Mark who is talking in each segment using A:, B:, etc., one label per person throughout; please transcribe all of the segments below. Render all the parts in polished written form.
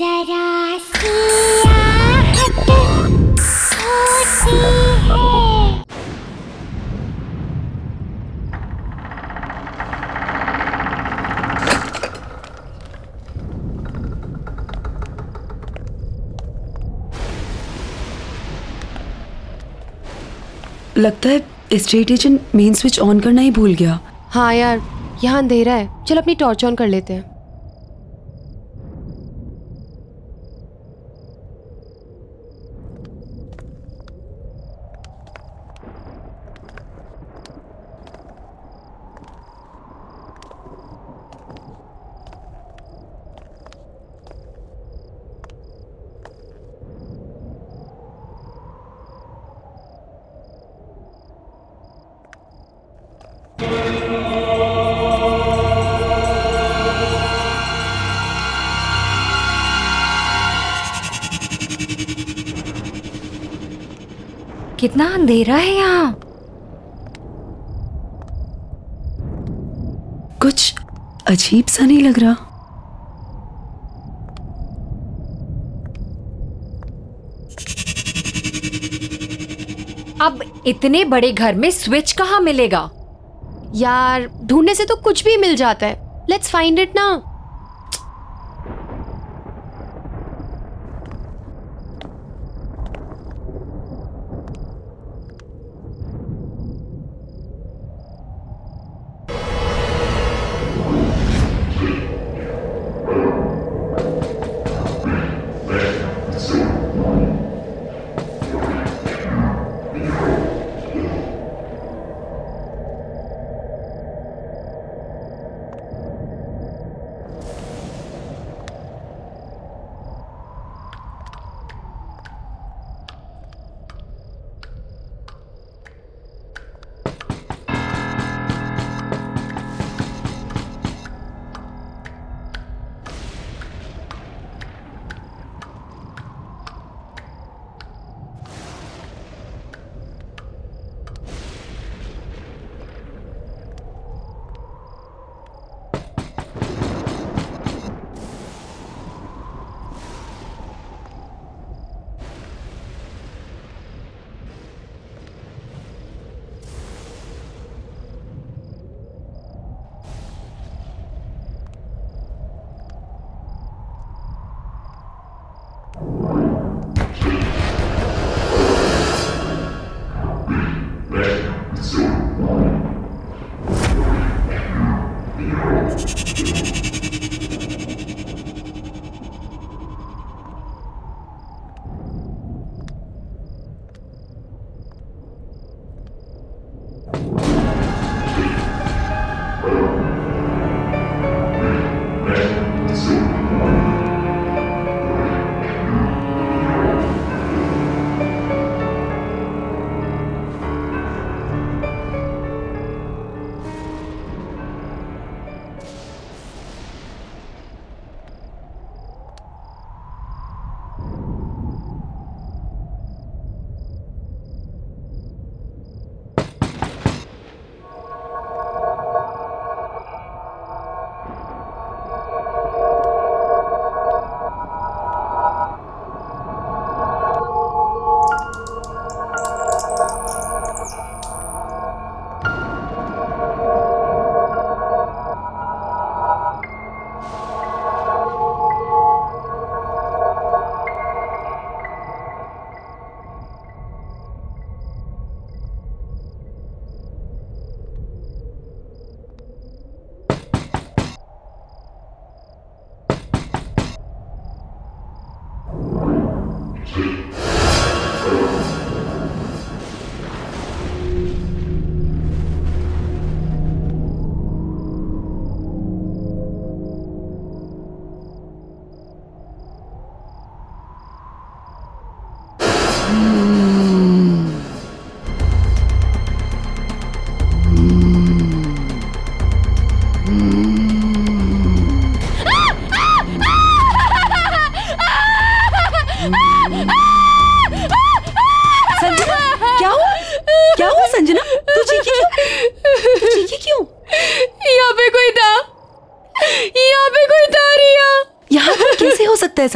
A: जरा सियाहत होती है।
B: लगता है estate agent main switch on करना ही भूल गया।
C: हाँ यार, यहाँ अंधेरा है, चल अपनी टॉर्च ऑन कर लेते हैं।
A: कितना अंधेरा है यहाँ।
B: कुछ अजीब सा नहीं लग रहा।
A: अब इतने बड़े घर में स्विच कहाँ मिलेगा?
C: यार ढूंढने से तो कुछ भी मिल जाता है। लेट्स फाइंड इट ना।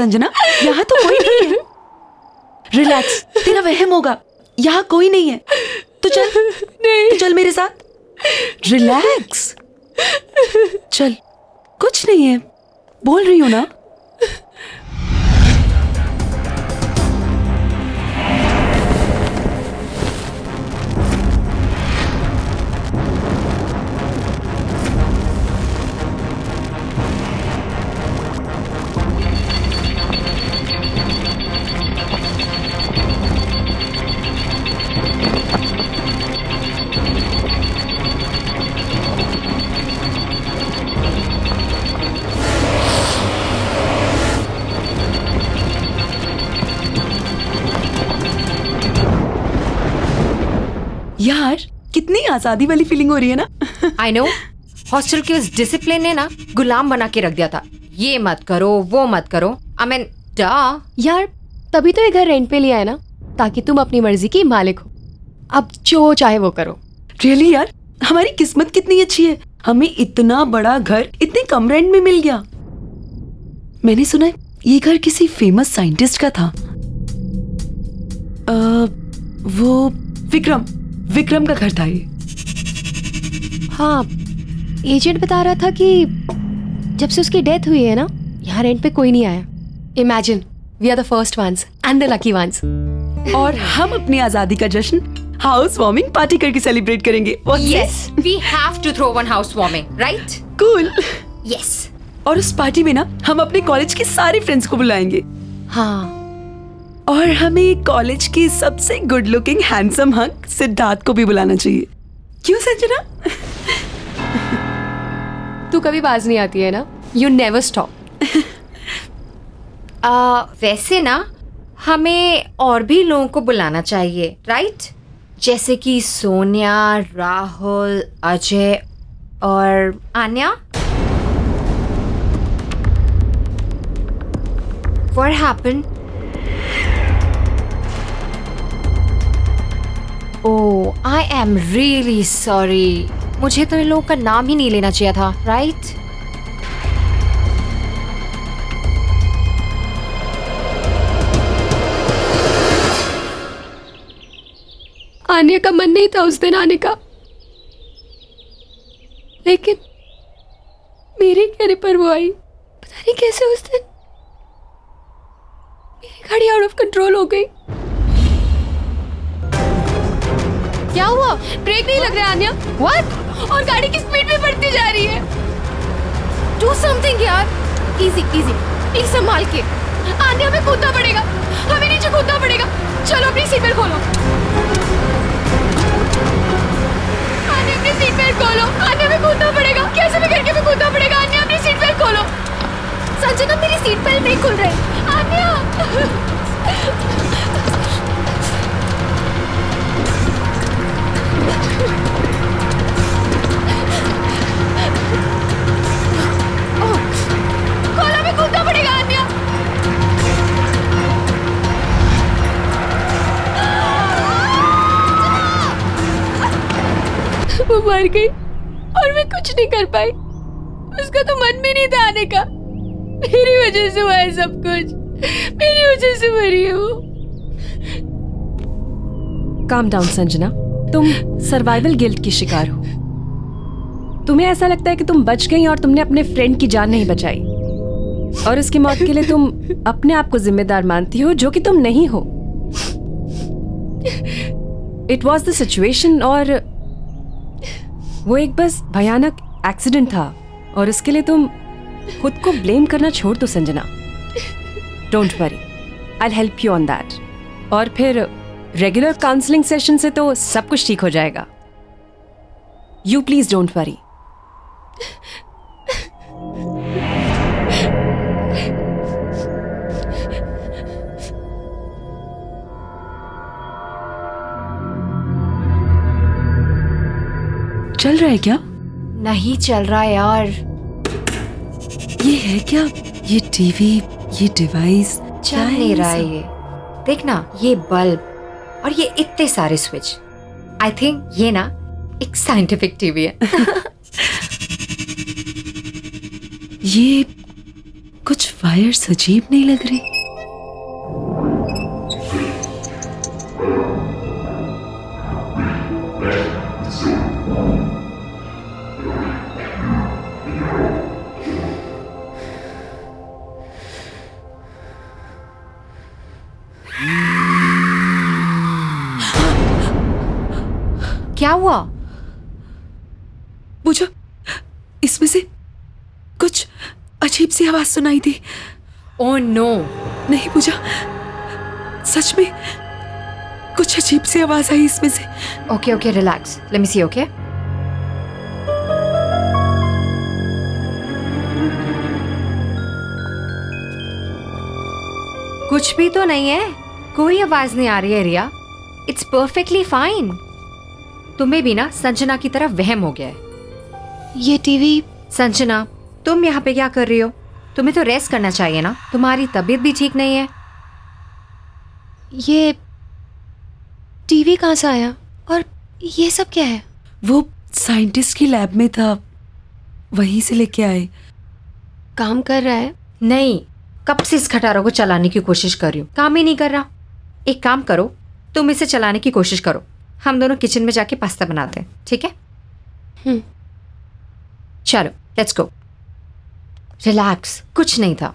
B: संजना, यहाँ तो कोई नहीं है। रिलैक्स, तेरा वहम होगा, यहाँ कोई नहीं है। तो चल मेरे साथ। रिलैक्स, चल, कुछ नहीं है, बोल रही हूँ ना। यार, कितनी आजादी वाली फीलिंग हो रही है ना।
A: आई नो, हॉस्टल के उस डिसिप्लिन ने ना गुलाम बना के रख दिया था। ये मत करो, वो मत करो। आई मीन
C: यार, तभी तो ये घर रेंट पे लिया है ना, ताकि तुम अपनी मर्जी की मालिक हो। अब जो चाहे वो करो।
B: रियली यार, हमारी किस्मत कितनी अच्छी है, हमें इतना बड़ा घर इतने कम रेंट में मिल गया। मैंने सुना है ये घर किसी फेमस साइंटिस्ट का था। वो विक्रम का घर था ये।
C: हाँ, एजेंट बता रहा था कि जब से उसकी डेथ हुई है ना, यहाँ रेंट पे कोई नहीं आया। Imagine, we are the first ones and the lucky ones.
B: और हम अपनी आजादी का जश्न हाउस वार्मिंग पार्टी करके सेलिब्रेट करेंगे।
A: Yes, we have to throw one house warming, right?
B: Cool.
A: Yes.
B: और उस पार्टी में ना हम अपने कॉलेज के सारे फ्रेंड्स को बुलाएंगे।
C: हाँ,
B: और हमें कॉलेज की सबसे good looking handsome hunk Siddharth को भी बुलाना चाहिए। क्यों संजना?
C: तू कभी बाज नहीं आती है ना, यू नेवर स्टॉप।
A: वैसे ना हमें और भी लोगों को बुलाना चाहिए, राइट? जैसे कि सोनिया, राहुल, अजय और Anya. What happened? Oh, I am really sorry. मुझे तो इन लोगों का नाम ही नहीं लेना चाहिए था, राइट?
C: आने का मन नहीं था उस दिन आने का, लेकिन मेरे कहने पर वो आई। पता नहीं कैसे उस दिन मेरी गाड़ी आउट ऑफ कंट्रोल हो गई। क्या हुआ? ब्रेक नहीं लग रहा है आन्या। What? और गाड़ी की स्पीड भी बढ़ती जा रही है।
A: Do something यार। Easy, easy. प्लीज संभाल के।
C: आन्या, हमें कूदना पड़ेगा, हमें नीचे कूदना पड़ेगा। चलो अपनी सीट बेल्ट खोलो। आन्या, अपनी सीट बेल्ट खोलो। आन्या, हमें कूदना पड़ेगा, कैसे भी करके हमें कूदना पड़ेगा। आन्या, अपनी सीट बेल्ट खोलो।
A: संजना, मेरी सीट बेल्ट नहीं खुल रही।
C: आन्या, खोलो, हमें कूदना पड़ेगा। आन्या, वो मर गई और मैं कुछ नहीं कर पाई। उसका तो मन भी नहीं था आने का। मेरी वजह से हुआ है सब कुछ, मेरी वजह से मरी है वो।
D: काम डाउन संजना, तुम सर्वाइवल गिल्ट की शिकार हो। तुम्हें ऐसा लगता है कि तुम बच गई और तुमने अपने फ्रेंड की जान नहीं बचाई, और उसकी मौत के लिए तुम अपने आप को जिम्मेदार मानती हो, जो कि तुम नहीं हो। इट वॉज द सिचुएशन, और वो एक बस भयानक एक्सीडेंट था, और उसके लिए तुम खुद को ब्लेम करना छोड़ दो Sanjana. Don't worry, I will help you on that. और फिर रेगुलर काउंसलिंग सेशन से तो सब कुछ ठीक हो जाएगा। You please don't worry.
B: चल रहा है क्या?
A: नहीं चल रहा यार।
B: ये है क्या? ये टीवी, ये डिवाइस
A: चल नहीं रहा है ये। देख ना, ये बल्ब और ये इतने सारे स्विच। आई थिंक ये ना एक साइंटिफिक टीवी है।
B: कुछ वायर्स अजीब नहीं लग रहे।
A: क्या हुआ?
B: पूजा, इसमें से कुछ अजीब सी आवाज सुनाई दी।
A: Oh no.
B: नहीं पूजा, सच में कुछ अजीब सी आवाज आई इसमें से।
A: Okay okay, relax, let me see. Okay, कुछ भी तो नहीं है, कोई आवाज नहीं आ रही है रिया। It's perfectly fine. तुम्हें भी ना संजना की तरह वहम हो गया है।
C: ये टीवी।
A: संजना, तुम यहाँ पे क्या कर रही हो? तुम्हें तो रेस्ट करना चाहिए ना, तुम्हारी तबीयत भी ठीक नहीं है।
C: ये टीवी कहाँ से आया और ये सब क्या है?
B: वो साइंटिस्ट की लैब में था, वहीं से लेके आए।
C: काम कर रहा है?
A: नहीं, कब से इस खटारों को चलाने की कोशिश कर रही हूँ, काम ही नहीं कर रहा। एक काम करो, तुम इसे चलाने की कोशिश करो, हम दोनों किचन में जाके पास्ता बनाते हैं, ठीक है? चलो लेट्स गो। रिलैक्स, कुछ नहीं था।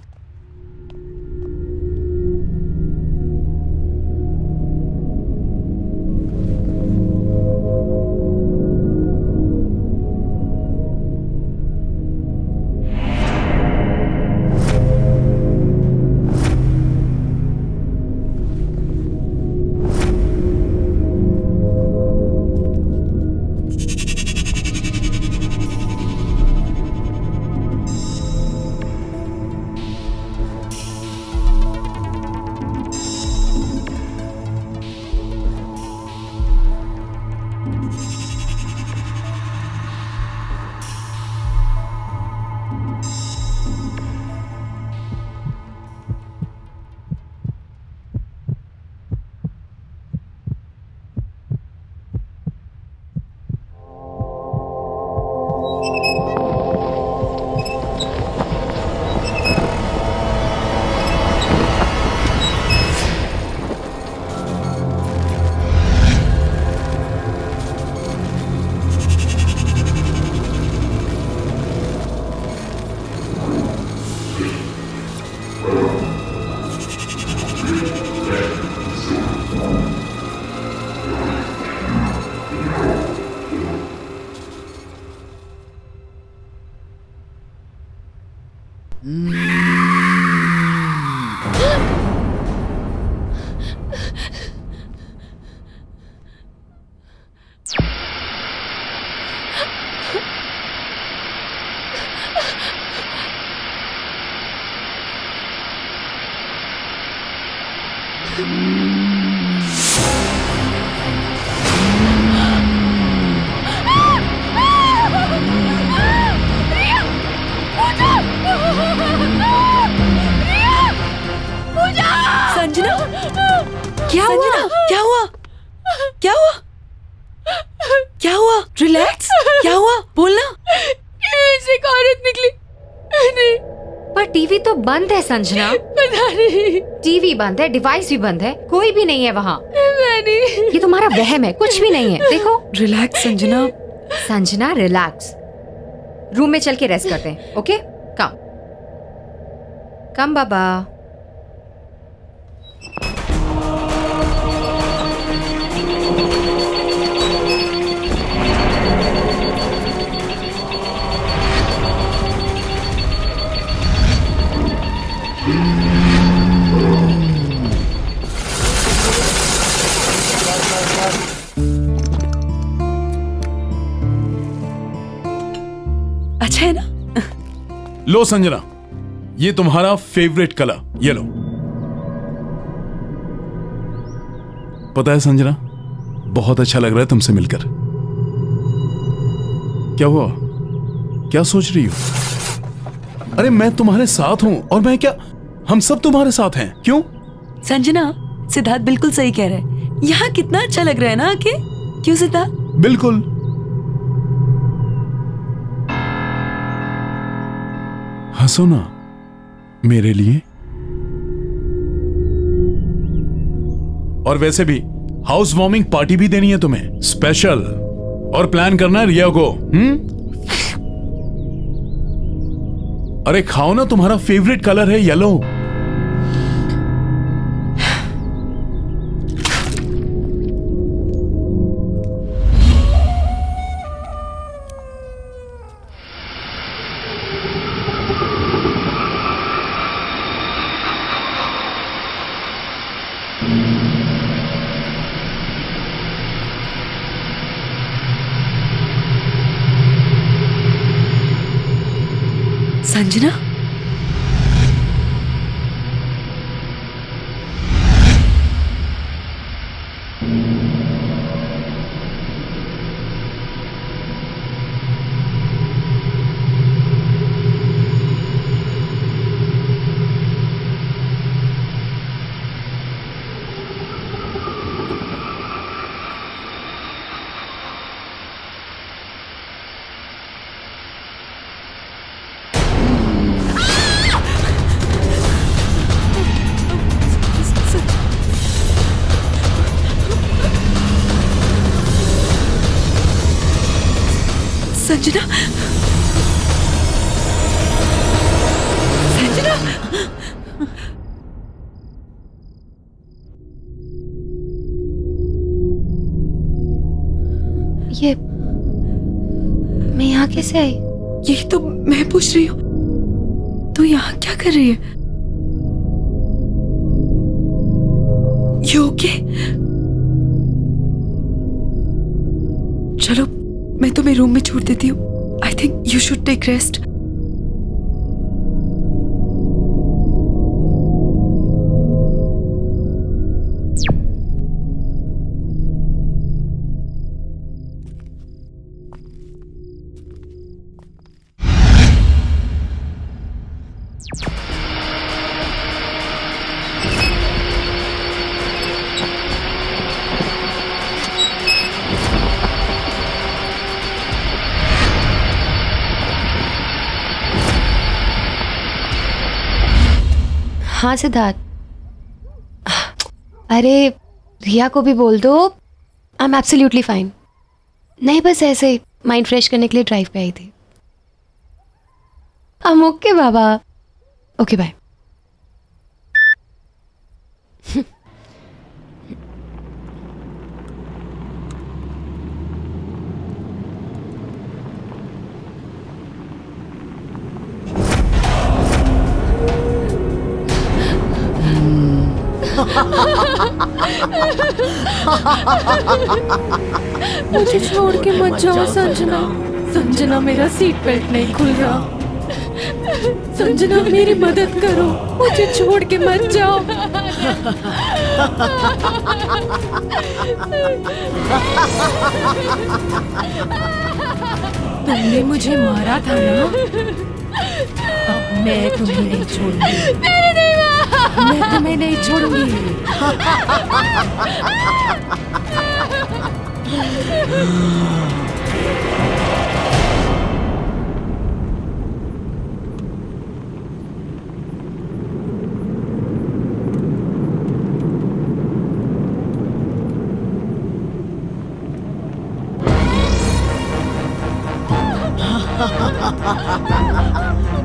B: संजना, क्या हुआ? क्या हुआ? क्या हुआ? क्या हुआ? रिलैक्स, क्या हुआ? बोलना।
C: एक औरत निकली। नहीं,
A: पर टीवी तो बंद है संजना।
C: पता नहीं।
A: टीवी बंद है, डिवाइस भी बंद है, कोई भी नहीं है वहाँ।
C: नहीं,
A: ये तुम्हारा वहम है, कुछ भी नहीं है। देखो।
B: Relax Sanjana.
A: Sanjana relax, room में चल के रेस्ट करते हैं। ओके, कम कम बाबा।
B: अच्छा है ना?
E: लो संजना, ये तुम्हारा फेवरेट कलर, ये लो। पता है संजना, बहुत अच्छा लग रहा है तुमसे मिलकर। क्या हुआ? क्या सोच रही हो? अरे मैं तुम्हारे साथ हूं, और मैं क्या, हम सब तुम्हारे साथ हैं। क्यों?
B: संजना, सिद्धार्थ बिल्कुल सही कह रहा है। यहाँ कितना अच्छा लग रहा है ना आके। क्यों सिद्धार्थ?
E: बिल्कुल। हंसो ना, मेरे लिए? और वैसे भी हाउस वार्मिंग पार्टी भी देनी है तुम्हें, स्पेशल, और प्लान करना है रिया को। अरे खाओ ना, तुम्हारा फेवरेट कलर है येलो।
B: संजना, संजना, संजना,
C: ये मैं यहाँ कैसे आई?
B: यही तो मैं पूछ रही हूँ, तू यहाँ क्या कर रही है? You okay? चलो मैं तुम्हें रूम में छोड़ देती हूँ। I think you should take rest.
C: हाँ सिद्धार्थ, अरे रिया को भी बोल दो आई एम एब्सोल्युटली फाइन। नहीं, बस ऐसे ही माइंड फ्रेश करने के लिए ड्राइव पे आई थी। I'm okay Baba. Okay bye.
B: मुझे छोड़ के मत जाओ संजना। संजना, मेरा सीट बेल्ट नहीं खुल रहा। संजना, मेरी मदद करो, मुझे छोड़ के मत जाओ। तुमने मुझे मारा था ना, अब मैं तुम्हें नहीं छोड़ूंगी। मैं तुम्हें नहीं छोड़ूंगी।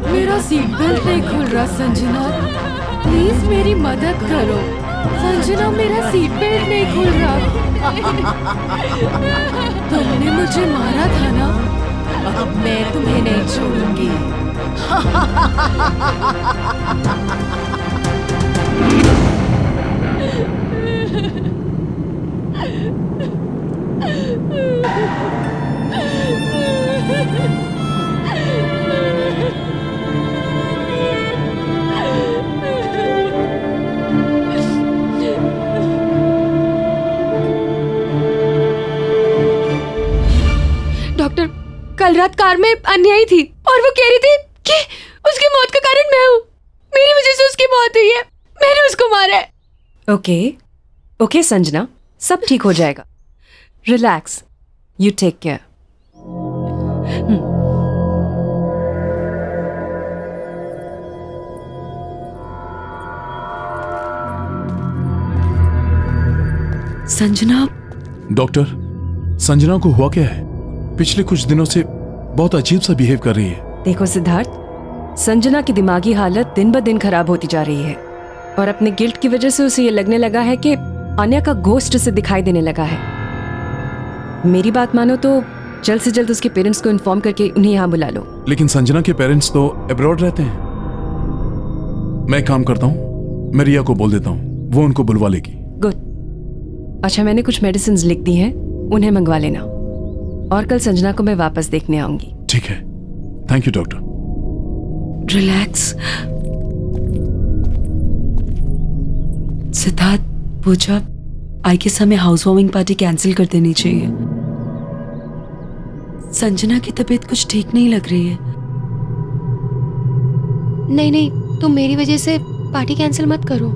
B: मेरा सीट बेल्ट नहीं खुल रहा संजना, प्लीज मेरी मदद करो। संजना, मेरा सीट बेल्ट नहीं खुल रहा। तुमने मुझे मारा था ना, अब मैं तुम्हें नहीं छोड़ूंगी।
C: डॉक्टर, कल रात कार में अन्य आई थी और वो कह रही थी कि उसकी मौत का कारण मैं हूँ। मेरी वजह से उसकी मौत हुई है, मैंने उसको मारा है।
D: ओके ओके संजना, सब ठीक हो जाएगा। Relax, you take care.
B: Sanjana.
E: Doctor, Sanjana को हुआ क्या है? पिछले कुछ दिनों से बहुत अजीब सा बिहेव कर रही है।
D: देखो सिद्धार्थ, संजना की दिमागी हालत दिन ब दिन खराब होती जा रही है और अपने गिल्ट की वजह से उसे ये लगने लगा है कि आन्या का घोस्ट उसे दिखाई देने लगा है। मेरी बात मानो तो जल्द से जल्द उसके पेरेंट्स को इन्फॉर्म करके उन्हें यहाँ बुला लो।
E: लेकिन संजना के पेरेंट्स तो अब्रॉड रहते हैं। मैं एक काम करता हूँ, मैं रिया को बोल देता हूँ, वो उनको बुलवा लेगी।
D: गुड। अच्छा, मैंने कुछ मेडिसिन लिख दी हैं, उन्हें मंगवा लेना और कल संजना को मैं वापस देखने आऊंगी।
E: ठीक है, thank you doctor.
B: Relax. Siddharth, Pooja, I guess हमें हाउस वार्मिंग पार्टी कैंसिल कर देनी चाहिए। संजना की तबीयत कुछ ठीक नहीं लग रही है।
C: नहीं नहीं, तुम मेरी वजह से पार्टी कैंसिल मत करो।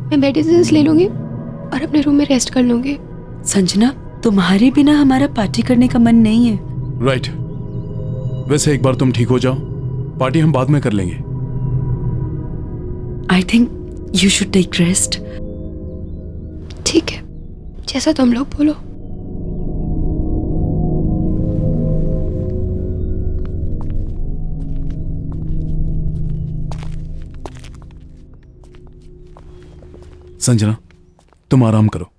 C: मैं मेडिसिन ले लूंगी और अपने रूम में रेस्ट कर लूंगी।
B: संजना, तुम्हारे बिना हमारा पार्टी करने का मन नहीं है।
E: राइट। वैसे एक बार तुम ठीक हो जाओ, पार्टी हम बाद में कर लेंगे।
B: I think you should take rest.
C: ठीक है, जैसा तुम लोग बोलो।
E: संजना, तुम आराम करो।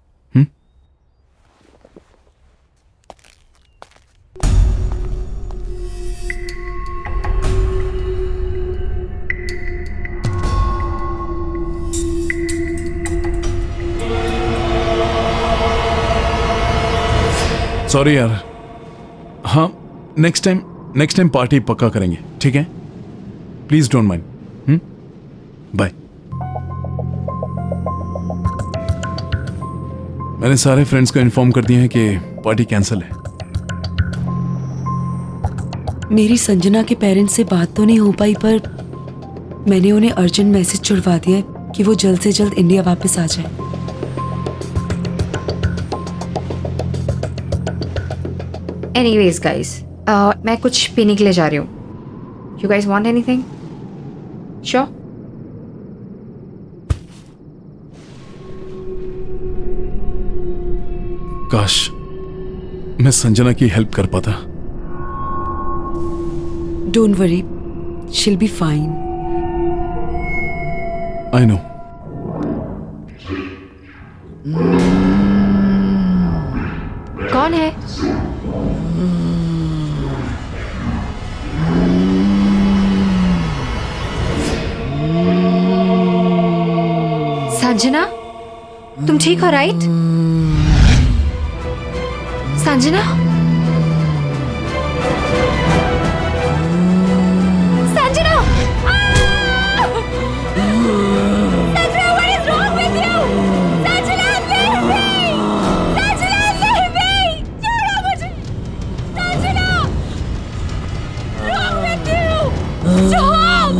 E: सॉरी यार। हाँ, नेक्स्ट टाइम पार्टी पक्का करेंगे, ठीक है? Please don't mind. बाय। मैंने सारे फ्रेंड्स को इन्फॉर्म कर दिया है कि पार्टी कैंसिल है।
B: मेरी संजना के पेरेंट्स से बात तो नहीं हो पाई, पर मैंने उन्हें अर्जेंट मैसेज छुड़वा दिया है कि वो जल्द से जल्द इंडिया वापस आ जाए।
A: एनीवेज गाइस, मैं कुछ पीने के लिए जा रही हूँ। You guys want anything? Sure?
E: काश मैं संजना की हेल्प कर पाता।
B: Don't worry, she'll be fine.
E: I know.
A: कौन है? संजना, तुम ठीक हो right? Sanjana? Sanjana! Sanjana, what is wrong with you? Sanjana, leave me! Sanjana, leave me! छोड़ो मुझे! Sanjana! Wrong with you? Stop!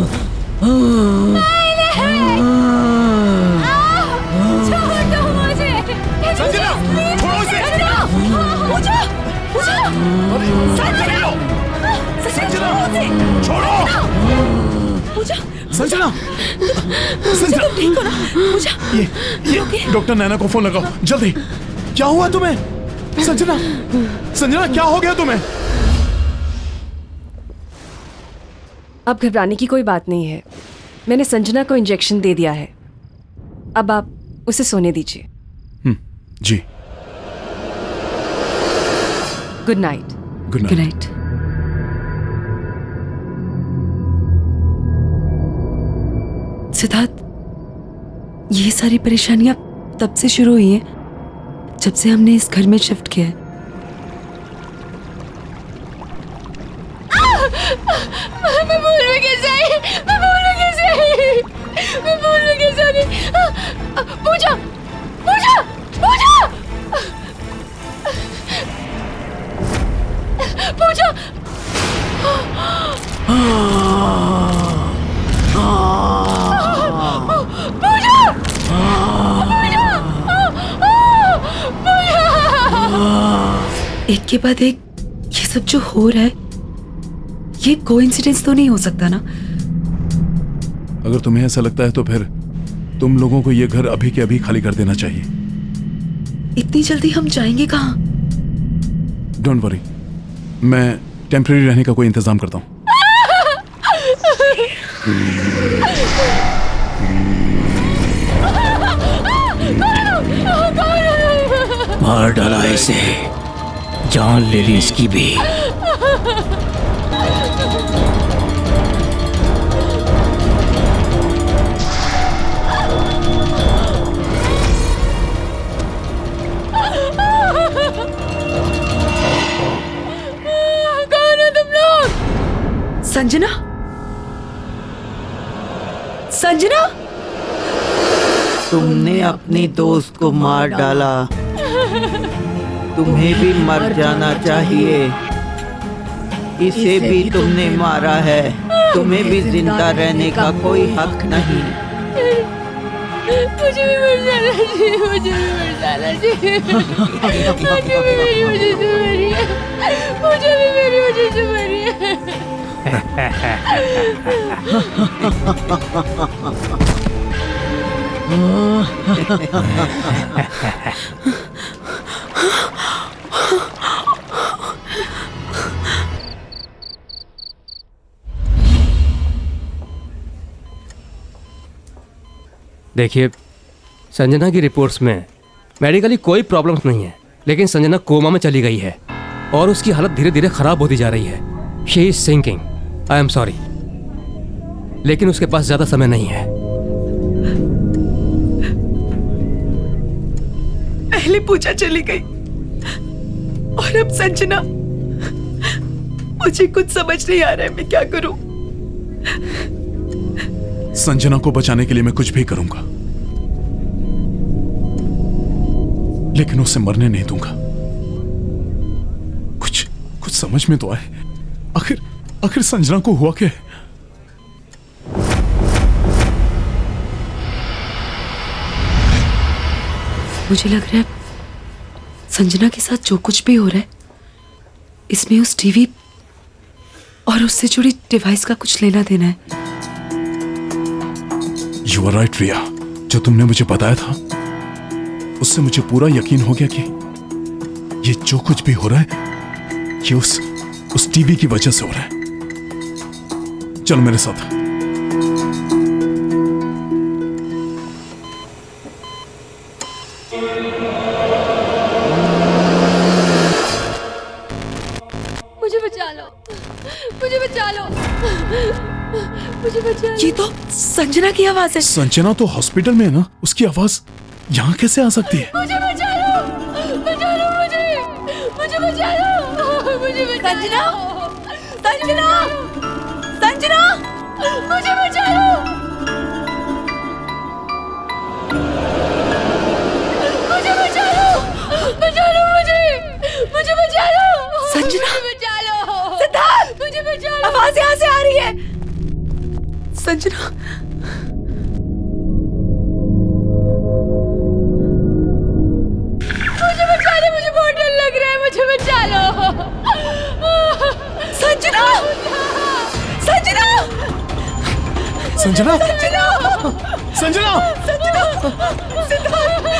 E: Sanjana, Sanjana,
B: ठीक हो ना? पूजा,
E: ये डॉक्टर नैना को फोन लगाओ जल्दी। क्या हुआ तुम्हें? संजना, संजना, क्या हो गया तुम्हें?
D: अब घबराने की कोई बात नहीं है। मैंने संजना को इंजेक्शन दे दिया है। अब आप उसे सोने दीजिए।
E: जी।
D: Good night.
E: Good
B: good night. Siddharth, ये सारी परेशानियां तब से शुरू हुई हैं जब से हमने इस घर में शिफ्ट किया है।
C: मैं बोलूं कैसे? मैं बोलूं कैसे? मैं बोलूं कैसे? पूजा, पूजा, पूजा, पूजा।
B: एक के बाद एक ये सब जो हो रहा है, ये कोइंसिडेंस तो नहीं हो सकता ना?
E: अगर तुम्हें ऐसा लगता है तो फिर तुम लोगों को ये घर अभी के अभी खाली कर देना चाहिए।
B: इतनी जल्दी हम जाएंगे कहाँ?
E: डोंट वरी, मैं टेम्परेरी रहने का कोई इंतजाम करता हूँ।
F: मार डाला इसे, जान ले ली इसकी भी।
B: कौन है तुम लोग? संजना? संजना?
G: तुमने अपनी दोस्त को मार डाला, तुम्हें भी मर जाना चाहिए। इसे भी तुमने मारा है, तुम्हें भी जिंदा रहने का कोई हक नहीं।
H: मुझे भी मर जाना चाहिए, मुझे भी मर जाना चाहिए। मुझे भी मेरी वजह से मरी है, मुझे भी मेरी वजह से मरी है।
F: देखिए, संजना की रिपोर्ट्स में मेडिकली कोई प्रॉब्लम्स नहीं है, लेकिन संजना कोमा में चली गई है और उसकी हालत धीरे धीरे खराब होती जा रही है। She is sinking. I am sorry, लेकिन उसके पास ज्यादा समय नहीं है।
B: पहले पूजा चली गई और अब संजना। मुझे कुछ समझ नहीं आ रहा है, मैं क्या करूं?
E: संजना को बचाने के लिए मैं कुछ भी करूंगा, लेकिन उसे मरने नहीं दूंगा। कुछ समझ में तो आए, आखिर संजना को हुआ क्या है?
B: मुझे लग रहा है संजना के साथ जो कुछ भी हो रहा है, इसमें उस टीवी और उससे जुड़ी डिवाइस का कुछ लेना देना है।
E: You are right, रिया। जो तुमने मुझे बताया था, उससे मुझे पूरा यकीन हो गया कि ये जो कुछ भी हो रहा है, ये उस टीवी की वजह से हो रहा है। चल मेरे साथ।
H: मुझे बचा लो, मुझे बचा लो, मुझे बचा लो।
B: ये तो संजना की आवाज है।
E: संजना तो हॉस्पिटल में है ना, उसकी आवाज यहाँ कैसे आ सकती है?
H: मुझे बचा लो, बचा लो मुझे बचा लो, मुझे बचा
B: संजना,
H: लो।
B: संजना, संजना,
H: मुझे बचा लो, मुझे बचा लो मुझे बचा लो।
B: संजना,
H: मुझे बचा लो,
B: सिद्धार्थ,
H: मुझे बचा लो।
B: आवाज यहाँ से आ रही है। संजना,
H: मुझे बचा लो, मुझे बहुत डर लग रहा है, मुझे बचा लो।
B: संजना, संजना,
E: संजना, संजना,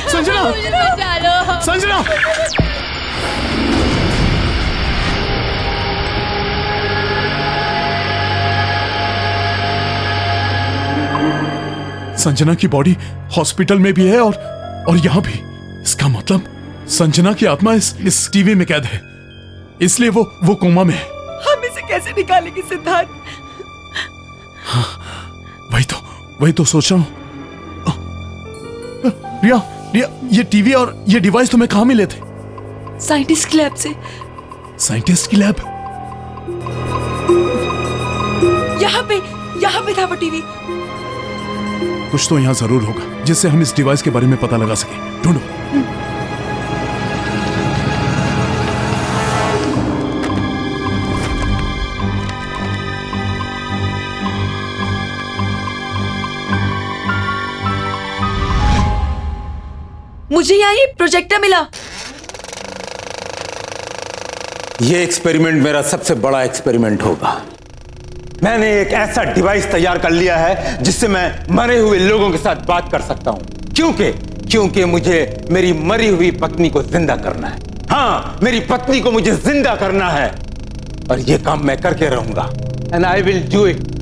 E: संजना,
H: मुझे बचा लो।
E: संजना। संजना की बॉडी हॉस्पिटल में भी है और यहां भी। इसका मतलब संजना की आत्मा इस टीवी में कैद है, इसलिए वो कोमा में है।
B: हम इसे कैसे निकालेंगे सिद्धार्थ?
E: हाँ, वही तो सोच रहा हूं। रिया, ये टीवी और ये डिवाइस तुम्हें कहां मिले थे?
B: साइंटिस्ट की लैब से।
E: साइंटिस्ट की लैब?
B: यहाँ पे था वो टीवी।
E: कुछ तो यहाँ जरूर होगा जिससे हम इस डिवाइस के बारे में पता लगा सकें। ढूंढो।
B: मुझे यहाँ ये प्रोजेक्टर मिला।
I: ये एक्सपेरिमेंट मेरा सबसे बड़ा एक्सपेरिमेंट होगा। मैंने एक ऐसा डिवाइस तैयार कर लिया है जिससे मैं मरे हुए लोगों के साथ बात कर सकता हूं, क्योंकि क्योंकि मुझे मेरी मरी हुई पत्नी को जिंदा करना है। हाँ, मेरी पत्नी को मुझे जिंदा करना है और यह काम मैं करके रहूंगा। And I will do it.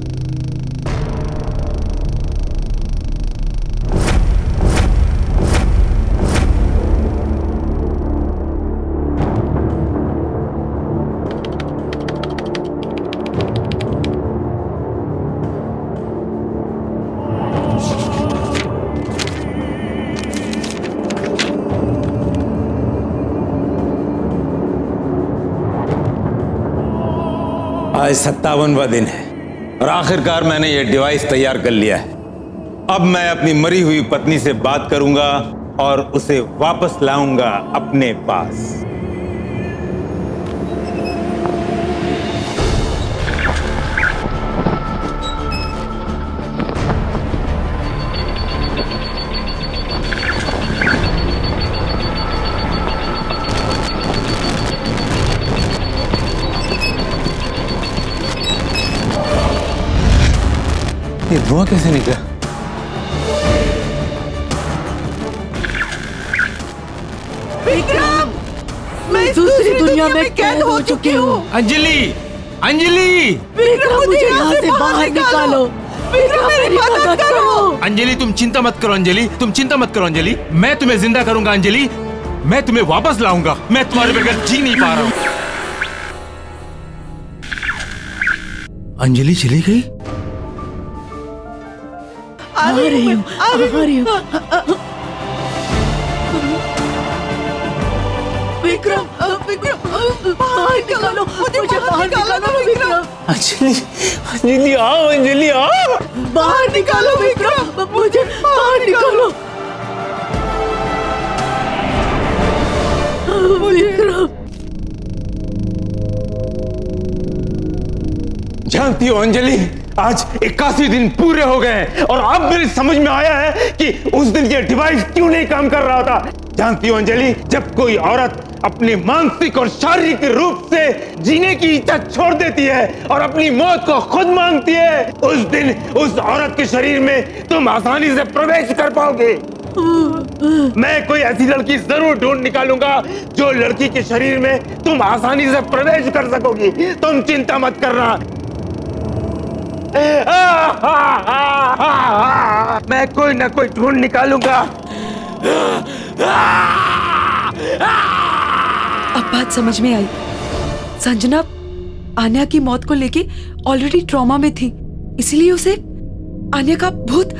I: आज 57वां दिन है और आखिरकार मैंने यह डिवाइस तैयार कर लिया है। अब मैं अपनी मरी हुई पत्नी से बात करूंगा और उसे वापस लाऊंगा अपने पास। ये धुआं कैसे निकला?
B: विक्रम, मैं दूसरी दुनिया में कैद हो चुकी हूँ।
J: अंजलि, अंजलि!
B: विक्रम, मुझे यहाँ से बाहर निकालो। विक्रम, मेरी मदद करो।
J: अंजलि, तुम चिंता मत करो। अंजलि, तुम चिंता मत करो। अंजलि, मैं तुम्हें जिंदा करूंगा। अंजलि, मैं तुम्हें वापस लाऊंगा। मैं तुम्हारे बगैर जी नहीं पा रहा हूँ। अंजलि चली गई?
B: आ रही हूँ। विक्रम, बाहर निकालो, मुझे बाहर निकालो विक्रम।
J: अंजलि, अंजलि आओ, अंजलि आओ।
B: बाहर निकालो विक्रम, मुझे बाहर निकालो। विक्रम,
I: जानती हो अंजलि, आज 81 दिन पूरे हो गए और अब मेरी समझ में आया है कि उस दिन ये डिवाइस क्यों नहीं काम कर रहा था। जानती हो अंजलि, जब कोई औरत अपने मानसिक और शारीरिक रूप से जीने की इच्छा छोड़ देती है और अपनी मौत को खुद मांगती है, उस दिन उस औरत के शरीर में तुम आसानी से प्रवेश कर पाओगे। मैं कोई ऐसी लड़की जरूर ढूंढ निकालूंगा जो लड़की के शरीर में तुम आसानी से प्रवेश कर सकोगी। तुम चिंता मत करना। मैं कोई ना कोई ढूंढ निकालूंगा।
B: अब बात समझ में आई। संजना आन्या की मौत को लेके ऑलरेडी ट्रॉमा में थी, इसीलिए उसे आन्या का भूत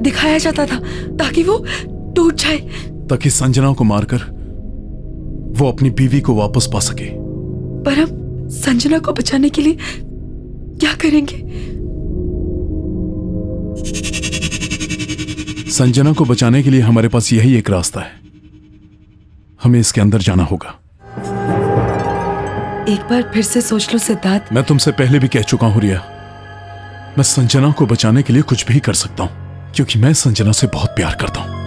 B: दिखाया जाता था ताकि वो टूट जाए,
E: ताकि संजना को मारकर वो अपनी बीवी को वापस पा सके।
B: पर हम संजना को बचाने के लिए क्या करेंगे?
E: संजना को बचाने के लिए हमारे पास यही एक रास्ता है। हमें इसके अंदर जाना होगा।
B: एक बार फिर से सोच लो सिद्धार्थ।
E: मैं तुमसे पहले भी कह चुका हूं रिया, मैं संजना को बचाने के लिए कुछ भी कर सकता हूं, क्योंकि मैं संजना से बहुत प्यार करता हूं।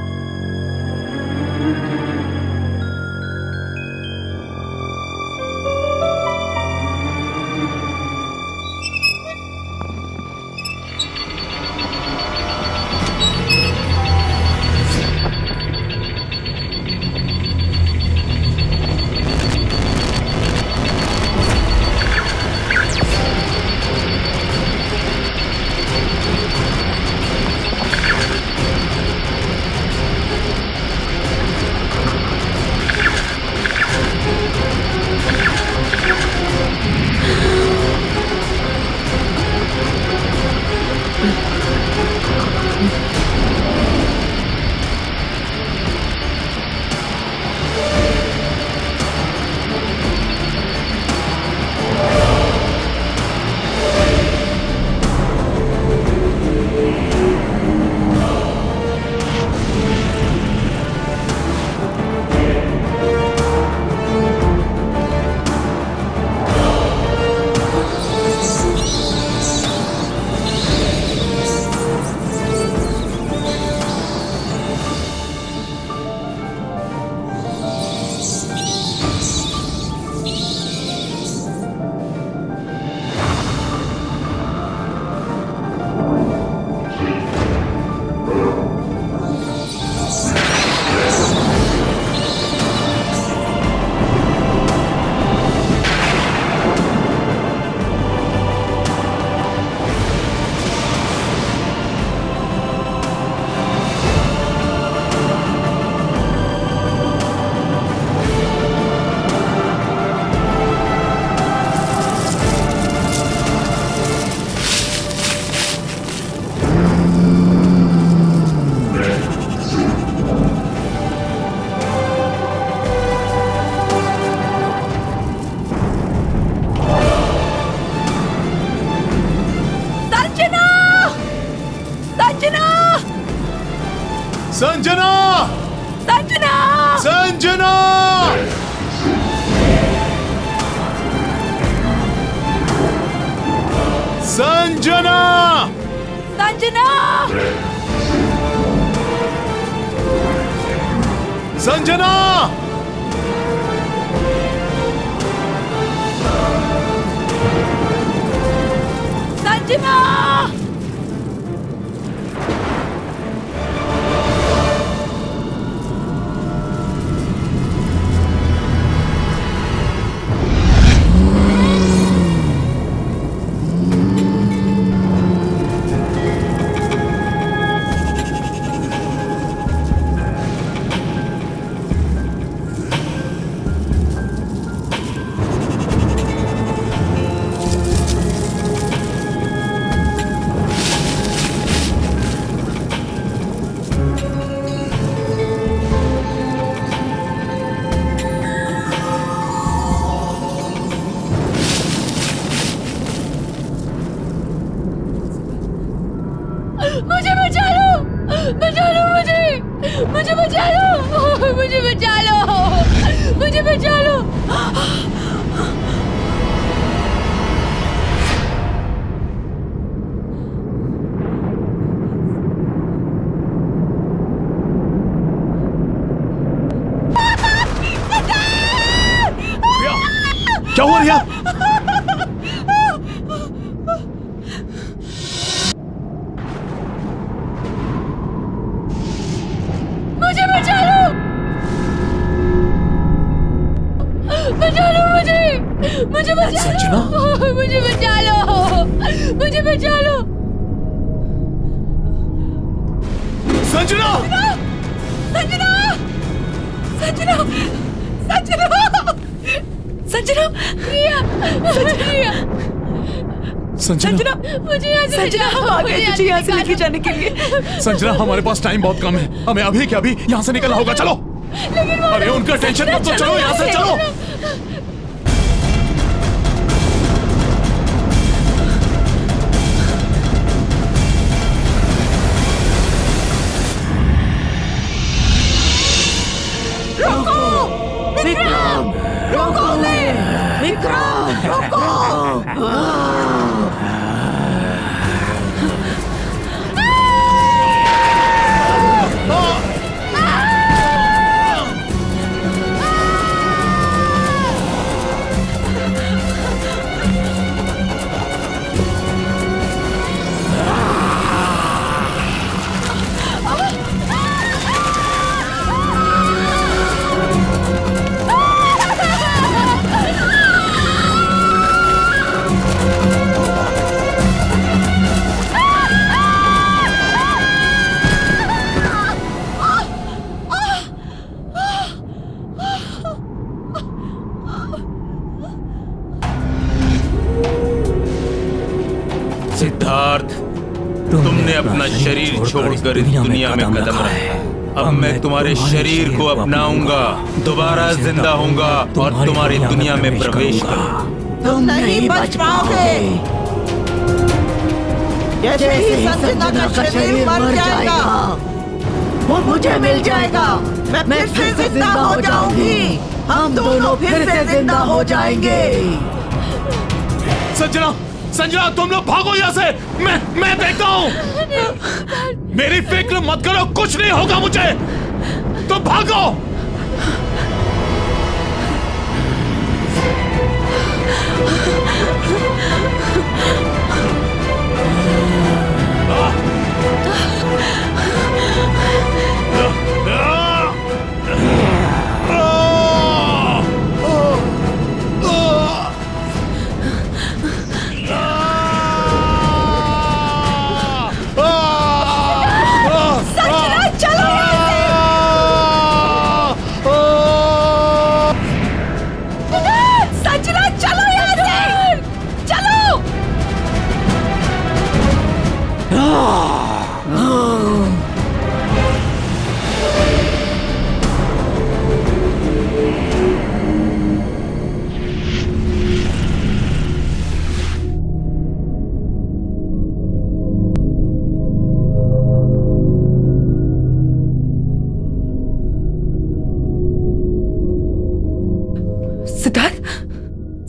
E: संजना!
B: संजना!
E: संजना! संजना!
B: संजना!
E: संजना!
B: संजना! मुझे बचा लो! बचा लो मुझे! मुझे बचा लो! मुझे बचा लो! मुझे बचा लो!
E: क्या हुआ रिया?
B: मुझे बचा लो! बचा लो मुझे! मुझे बचा लो! मुझे बचा लो! मुझे बचा लो!
E: संजना!
B: संजना! संजना! संजना! संजना! रिया! रिया!
E: संजना!
B: मुझे यहाँ से संजना, हम आ गए तुझे यहाँ से लेके जाने के लिए।
E: संजना, हमारे पास टाइम बहुत कम है, हमें अभी के अभी यहाँ से निकलना होगा। चलो। अरे उनका टेंशन मत लो, चलो यहाँ से चलो।
G: विक्रम! रोको ले! विक्रम! रोको!
J: सिद्धार्थ, तुमने अपना शरीर छोड़कर इस दुनिया में कदम रखा। अब मैं तुम्हारे शरीर को अपनाऊंगा, दोबारा जिंदा होऊंगा और तुम्हारी दुनिया में प्रवेश करूंगा।
G: तुम नहीं बच पाओगे। जैसे ही संजना का शरीर मर जाएगा, वो मुझे मिल जाएगा। मैं फिर से जिंदा हो जाऊंगी। हम दोनों फिर से जिंदा हो जाएंगे।
E: संजना! संजना, तुम लोग भागो यहाँ से। मैं देखता हूँ। मेरी फिक्र मत करो, कुछ नहीं होगा मुझे। तुम भागो।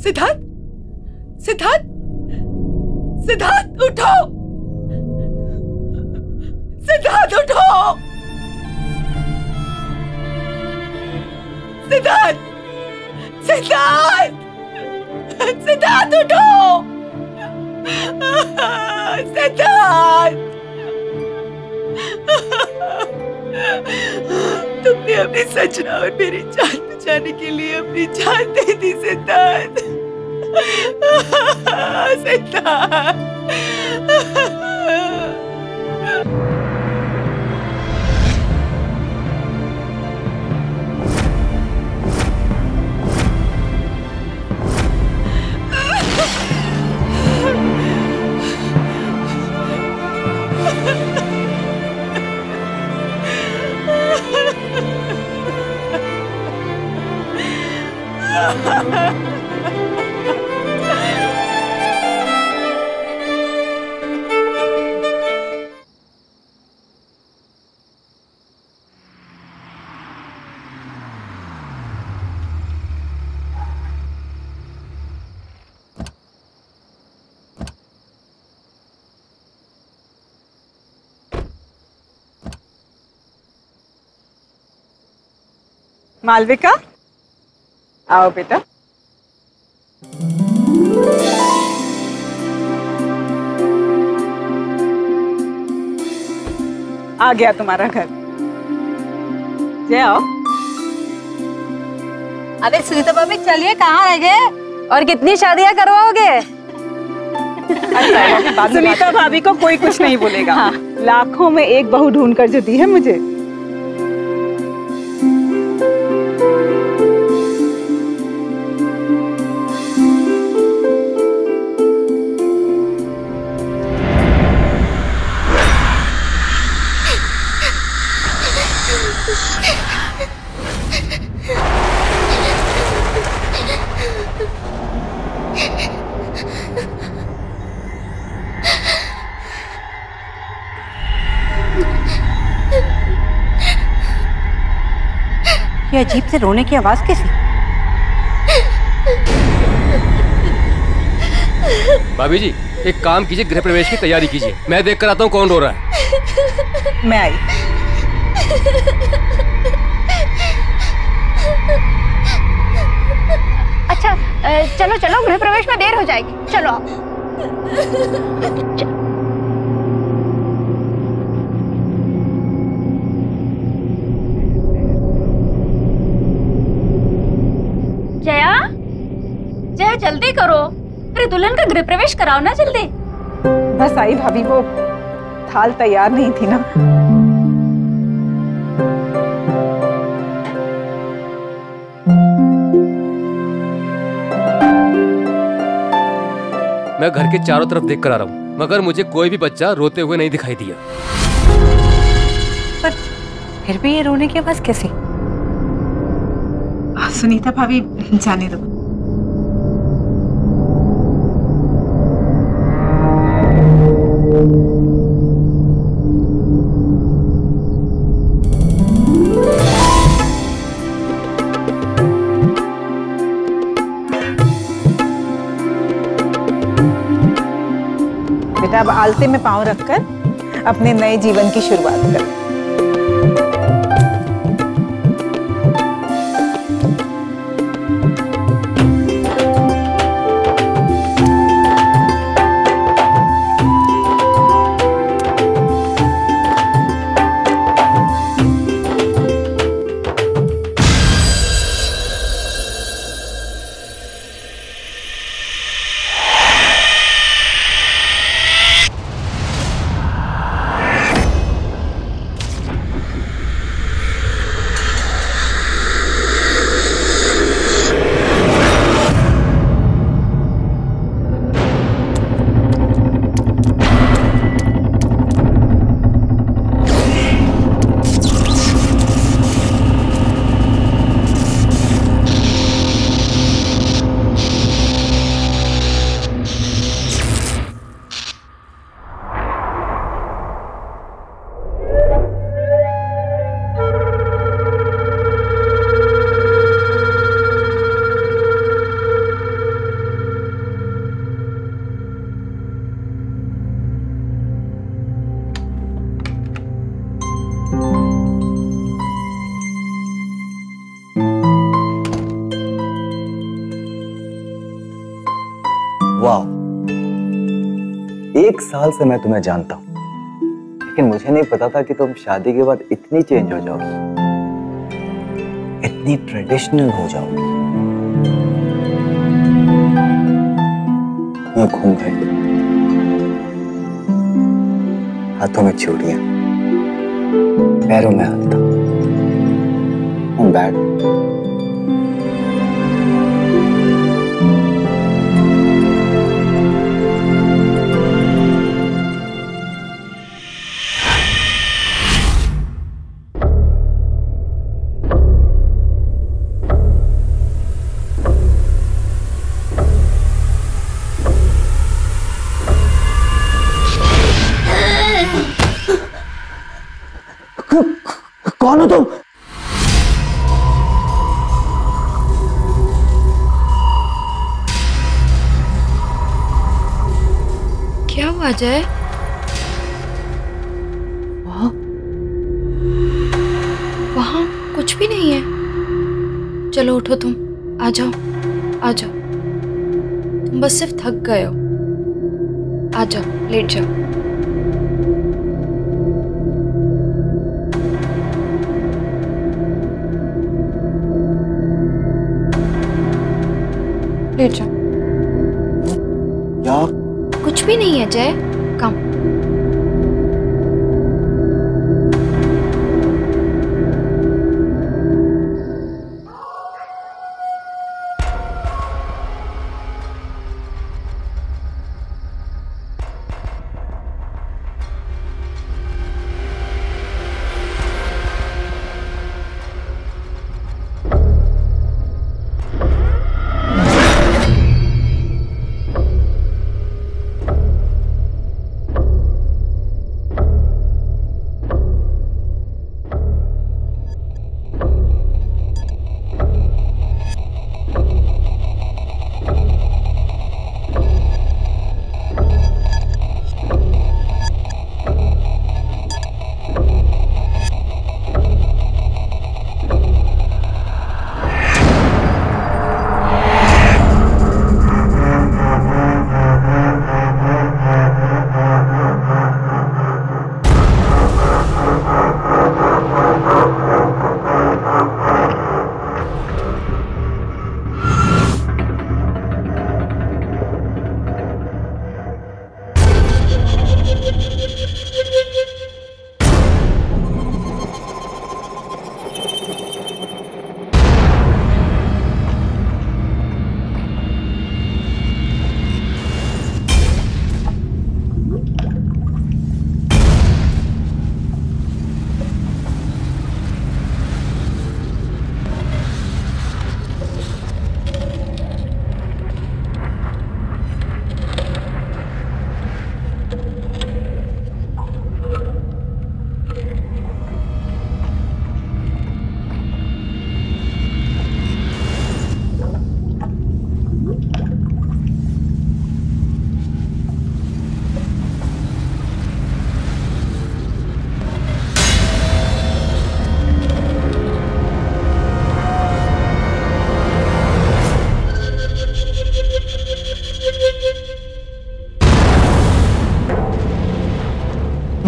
B: सिद्धार्थ, सिद्धार्थ, सिद्धार्थ उठो, सिद्धार्थ उठो, सिद्धार्थ, सिद्धार्थ, सिद्धार्थ उठो, सिद्धार्थ, तुमने अपनी संजना और मेरी जान बचाने के लिए अपनी जान दे दी सिद्धार्थ, सिद्धार्थ।
K: मालविका, आओ बेटा। आ गया तुम्हारा घर। जय आओ।
L: अरे सुनीता भाभी चलिए, कहाँ रह गए और कितनी शादियां करवाओगे?
K: सुनीता भाभी को कोई कुछ नहीं बोलेगा। हाँ। लाखों में एक बहू ढूंढ कर जो दी है मुझे।
L: ये अजीब से रोने की आवाज कैसी?
F: भाभी जी, एक काम कीजिए, गृह प्रवेश की तैयारी कीजिए। मैं देख कर आता हूँ कौन रो रहा है।
K: मैं आई।
L: अच्छा चलो चलो, गृह प्रवेश में देर हो जाएगी, चलो। जया, जया जल्दी करो, अरे दुल्हन का गृह प्रवेश कराओ ना जल्दी।
K: बस आई भाभी, वो थाल तैयार नहीं थी ना।
F: मैं घर के चारों तरफ देख कर आ रहा हूँ, मगर मुझे कोई भी बच्चा रोते हुए नहीं दिखाई दिया।
L: पर फिर भी ये रोने की आवाज कैसी?
K: सुनीता भाभी जाने दो। बेटा अब आलते में पांव रखकर अपने नए जीवन की शुरुआत कर।
M: 1 साल से मैं तुम्हें जानता हूँ, लेकिन मुझे नहीं पता था कि तुम शादी के बाद इतनी चेंज हो जाओगी, इतनी ट्रेडिशनल हो जाओगी। मैं घूम गई, हाथों में चूड़ियां, पैरों में हल्का, बैग। कौन हो तुम?
C: क्या हुआ अजय? वहां कुछ भी नहीं है। चलो उठो, तुम आ जाओ, आ जाओ। तुम बस सिर्फ थक गए हो। आ जाओ, लेट जाओ। लेट जाओ।
M: क्या?
C: कुछ भी नहीं है जय, कम।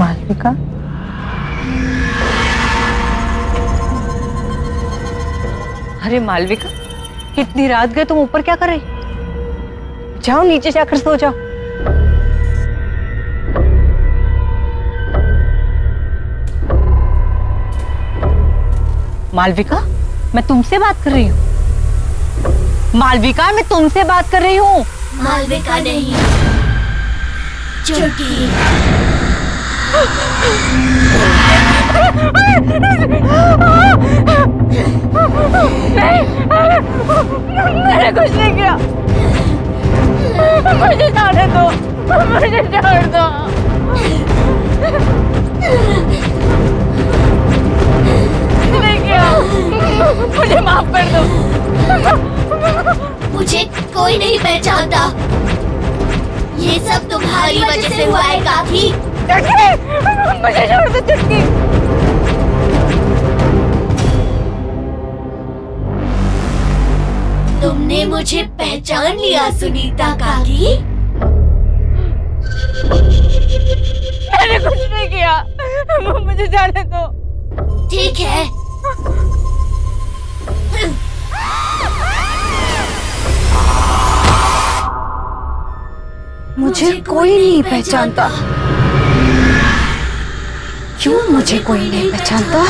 K: मालविका, अरे मालविका, इतनी रात गए तुम ऊपर क्या कर रही? जाओ नीचे जाकर सो जाओ। मालविका, मैं तुमसे बात कर रही हूँ। मालविका, मैं तुमसे बात कर रही हूँ।
H: मालविका नहीं, चुटकी। मैंने कुछ नहीं किया, मुझे जाने दो, मुझे छोड़ दो। नहीं किया, मुझे माफ कर दो।
N: मुझे कोई नहीं पहचानता, ये सब तुम्हारी वजह से हुआ है काकी।
H: मुझे छोड़ दो चुटकी।
N: तुमने मुझे पहचान लिया सुनीता काकी।
H: मैंने कुछ नहीं किया, मुझे जाने दो।
N: ठीक है।
C: मुझे कोई नहीं पहचानता। क्यों मुझे कोई नहीं पहचानता?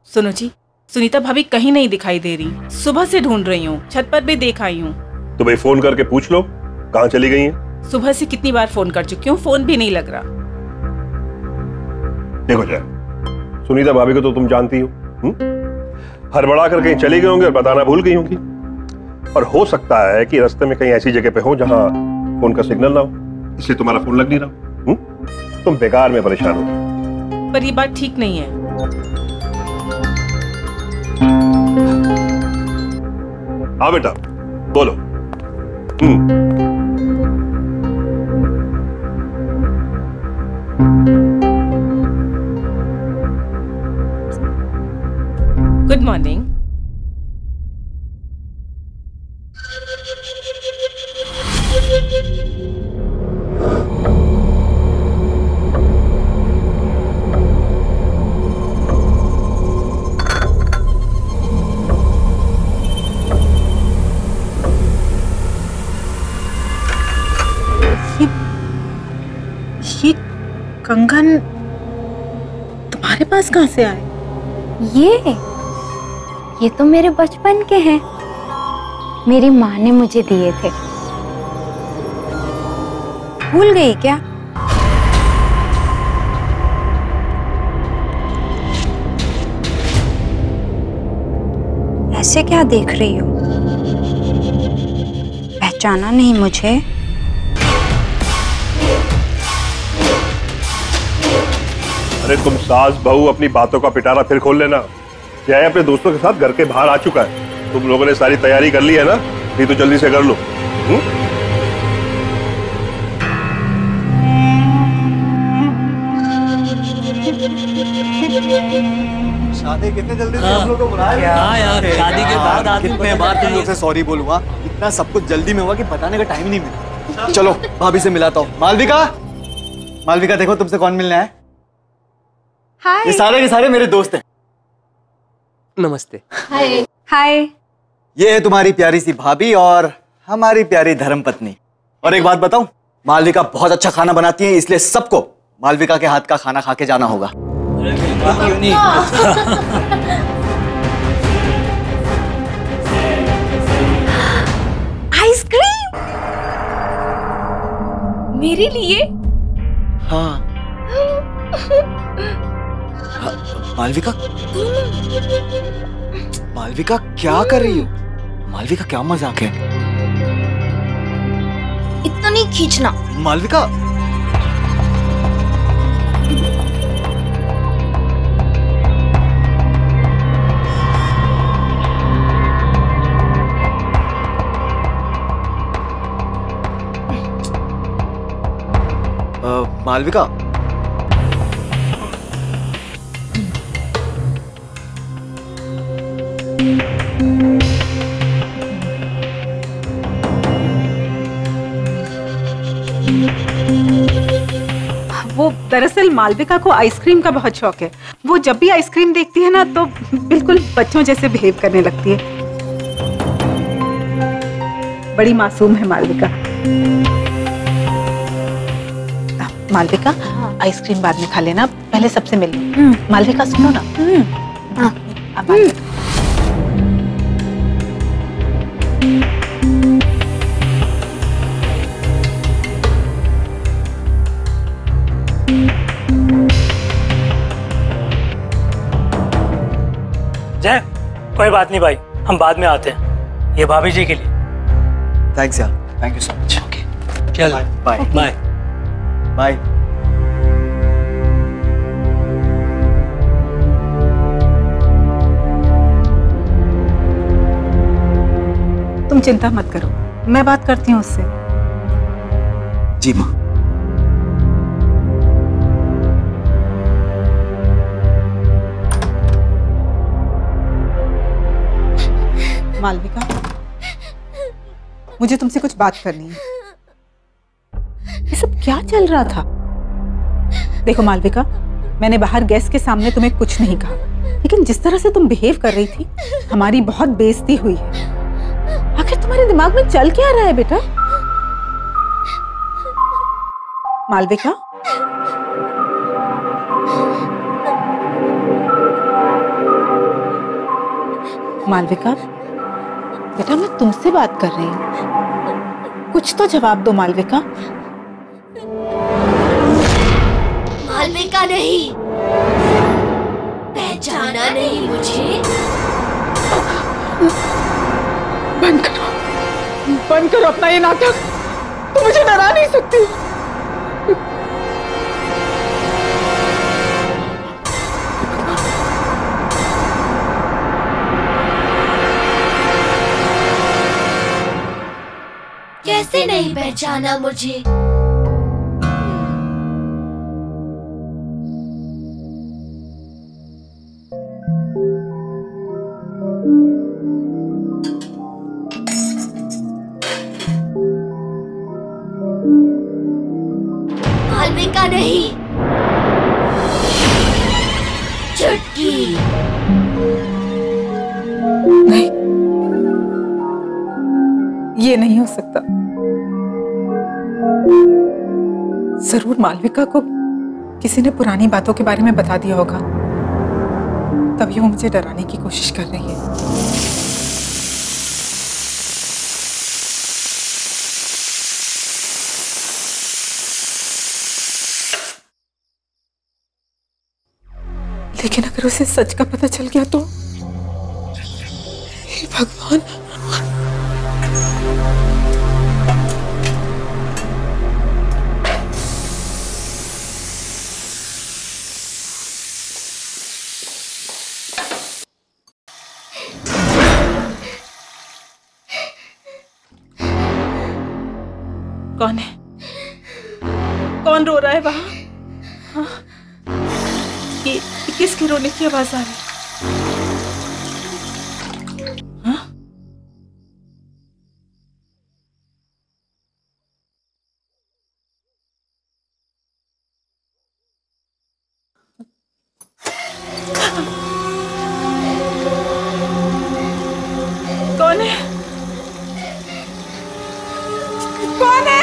O: सुनो जी, सुनीता भाभी कहीं नहीं दिखाई दे रही। सुबह से ढूंढ रही हूँ, छत पर भी देख आई हूँ।
P: तो भाई फोन करके पूछ लो कहाँ चली गई हैं?
O: सुबह से कितनी बार फोन कर चुकी हूँ, फोन भी नहीं लग रहा।
P: देखो जय, सुनीता भाभी को तो तुम जानती हो, हड़बड़ा कर कहीं चली गई होंगी और बताना भूल गई होंगी। और हो सकता है कि रास्ते में कहीं ऐसी जगह पे हो जहाँ फोन का सिग्नल ना हो, इसलिए तुम्हारा फोन लग नहीं रहा। तुम बेकार में परेशान हो।
O: पर ये बात ठीक नहीं है।
P: हाँ बेटा बोलो।
O: Good morning.
Q: ये कंगन तुम्हारे पास कहाँ से आए?
C: ये तो मेरे बचपन के हैं। मेरी माँ ने मुझे दिए थे। भूल गई क्या? ऐसे क्या देख रही हो? पहचाना नहीं मुझे?
P: अरे तुम सास बहू अपनी बातों का पिटारा फिर खोल लेना। जय अपने दोस्तों के साथ घर के बाहर आ चुका है। तुम लोगों ने सारी तैयारी कर ली है ना? नहीं तो जल्दी से कर लो।
R: शादी कितने जल्दी से हम लोग को बुलाया?
S: क्या यार, शादी के बाद आदमी
R: कितने बार तुम लोग से सॉरी बोलूंगा, इतना सब कुछ जल्दी में हुआ कि बताने का टाइम नहीं मिला। चलो भाभी से मिलाता हूँ। मालविका, मालविका देखो तुमसे कौन मिलना है।
C: हाय।
R: ये सारे के सारे मेरे दोस्त हैं।
F: नमस्ते।
C: हाय। हाय।
R: ये है तुम्हारी प्यारी सी भाभी और हमारी प्यारी धर्मपत्नी। और एक बात बताऊं, मालविका बहुत अच्छा खाना बनाती है, इसलिए सबको मालविका के हाथ का खाना खा के जाना होगा।
C: आइसक्रीम
O: मेरे लिए?
R: हाँ। मालविका, मालविका क्या कर रही हो? मालविका क्या मजाक है?
C: इतना नहीं खींचना।
R: मालविका मालविका,
Q: वो दरअसल मालविका को आइसक्रीम का बहुत शौक है। वो जब भी आइसक्रीम देखती है ना तो बिल्कुल बच्चों जैसे बिहेव करने लगती है। बड़ी मासूम है मालविका। मालविका, आइसक्रीम बाद में खा लेना, पहले सबसे मिल लो। मालविका सुनो ना।
S: जय, कोई बात नहीं भाई, हम बाद में आते हैं, ये भाभी जी के लिए।
R: थैंक्स यार, thank you so much.
S: Okay, चल बाय बाय
R: बाय।
Q: तुम चिंता मत करो, मैं बात करती हूँ उससे।
R: जी माँ।
Q: मालविका, मुझे तुमसे कुछ बात करनी है। ये सब क्या चल रहा था? देखो मालविका, मैंने बाहर गेस्ट के सामने तुम्हें कुछ नहीं कहा, लेकिन जिस तरह से तुम बिहेव कर रही थी, हमारी बहुत बेइज्जती हुई है। आखिर तुम्हारे दिमाग में चल क्या रहा है बेटा? मालविका, मालविका बेटा, मैं तुमसे बात कर रही हूँ, कुछ तो जवाब दो मालविका।
N: मालविका नहीं, पहचाना नहीं मुझे?
Q: बंद करो अपना ये नाटक, तुम मुझे डरा नहीं सकती।
N: कैसे नहीं पहचाना मुझे? मालविका नहीं, चुटकी।
Q: नहीं, ये नहीं हो सकता। जरूर मालविका को किसी ने पुरानी बातों के बारे में बता दिया होगा, तभी वो मुझे डराने की कोशिश कर रही है। लेकिन अगर उसे सच का पता चल गया तो? हे भगवान। कौन है? कौन रो रहा है वहां? हाँ? ये किसके रोने की आवाज आ रही है? हाँ? कौन है? कौन है?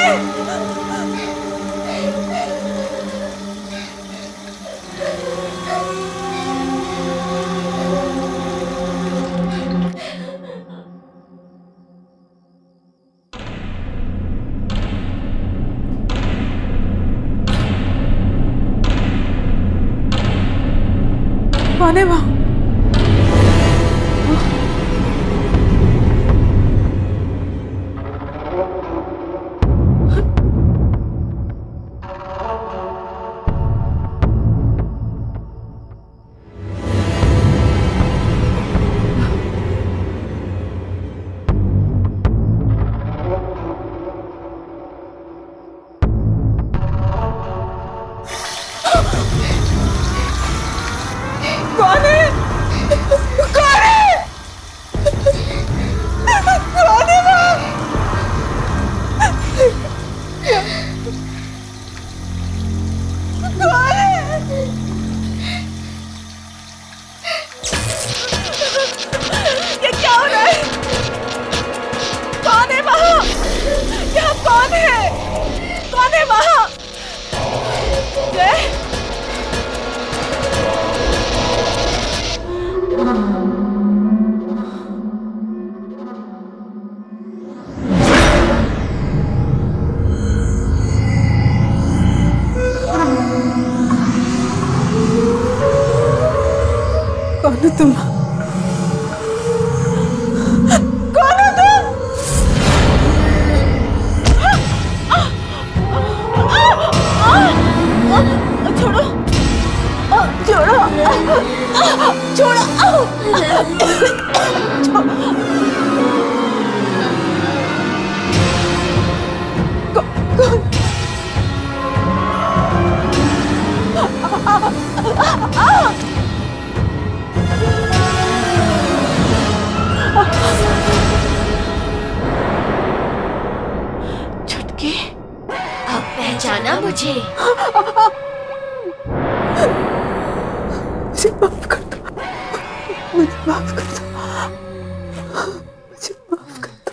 Q: कौन है वहां?
G: कौन है? ये क्या हो रहा है? कौन है वहाँ? यहाँ कौन है? कौन है वहाँ? जय? कौन हो तुम? कौन हो तुम? छोड़ो, छोड़ो,
N: छुटकी, अब पहचाना मुझे?
G: मुझे माफ कर दो, मुझे माफ कर दो, मुझे माफ कर दो।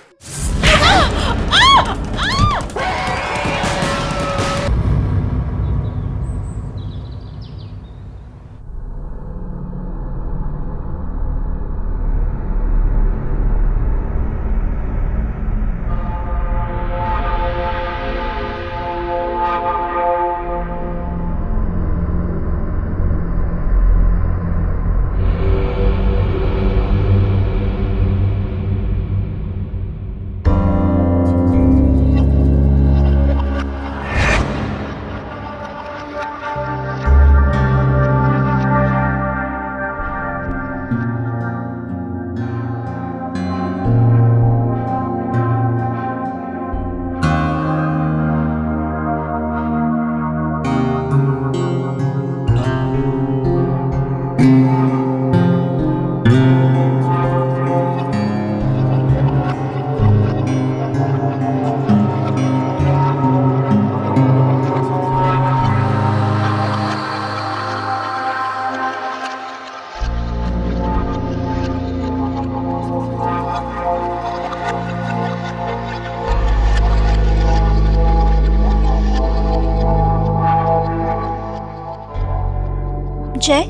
L: जय,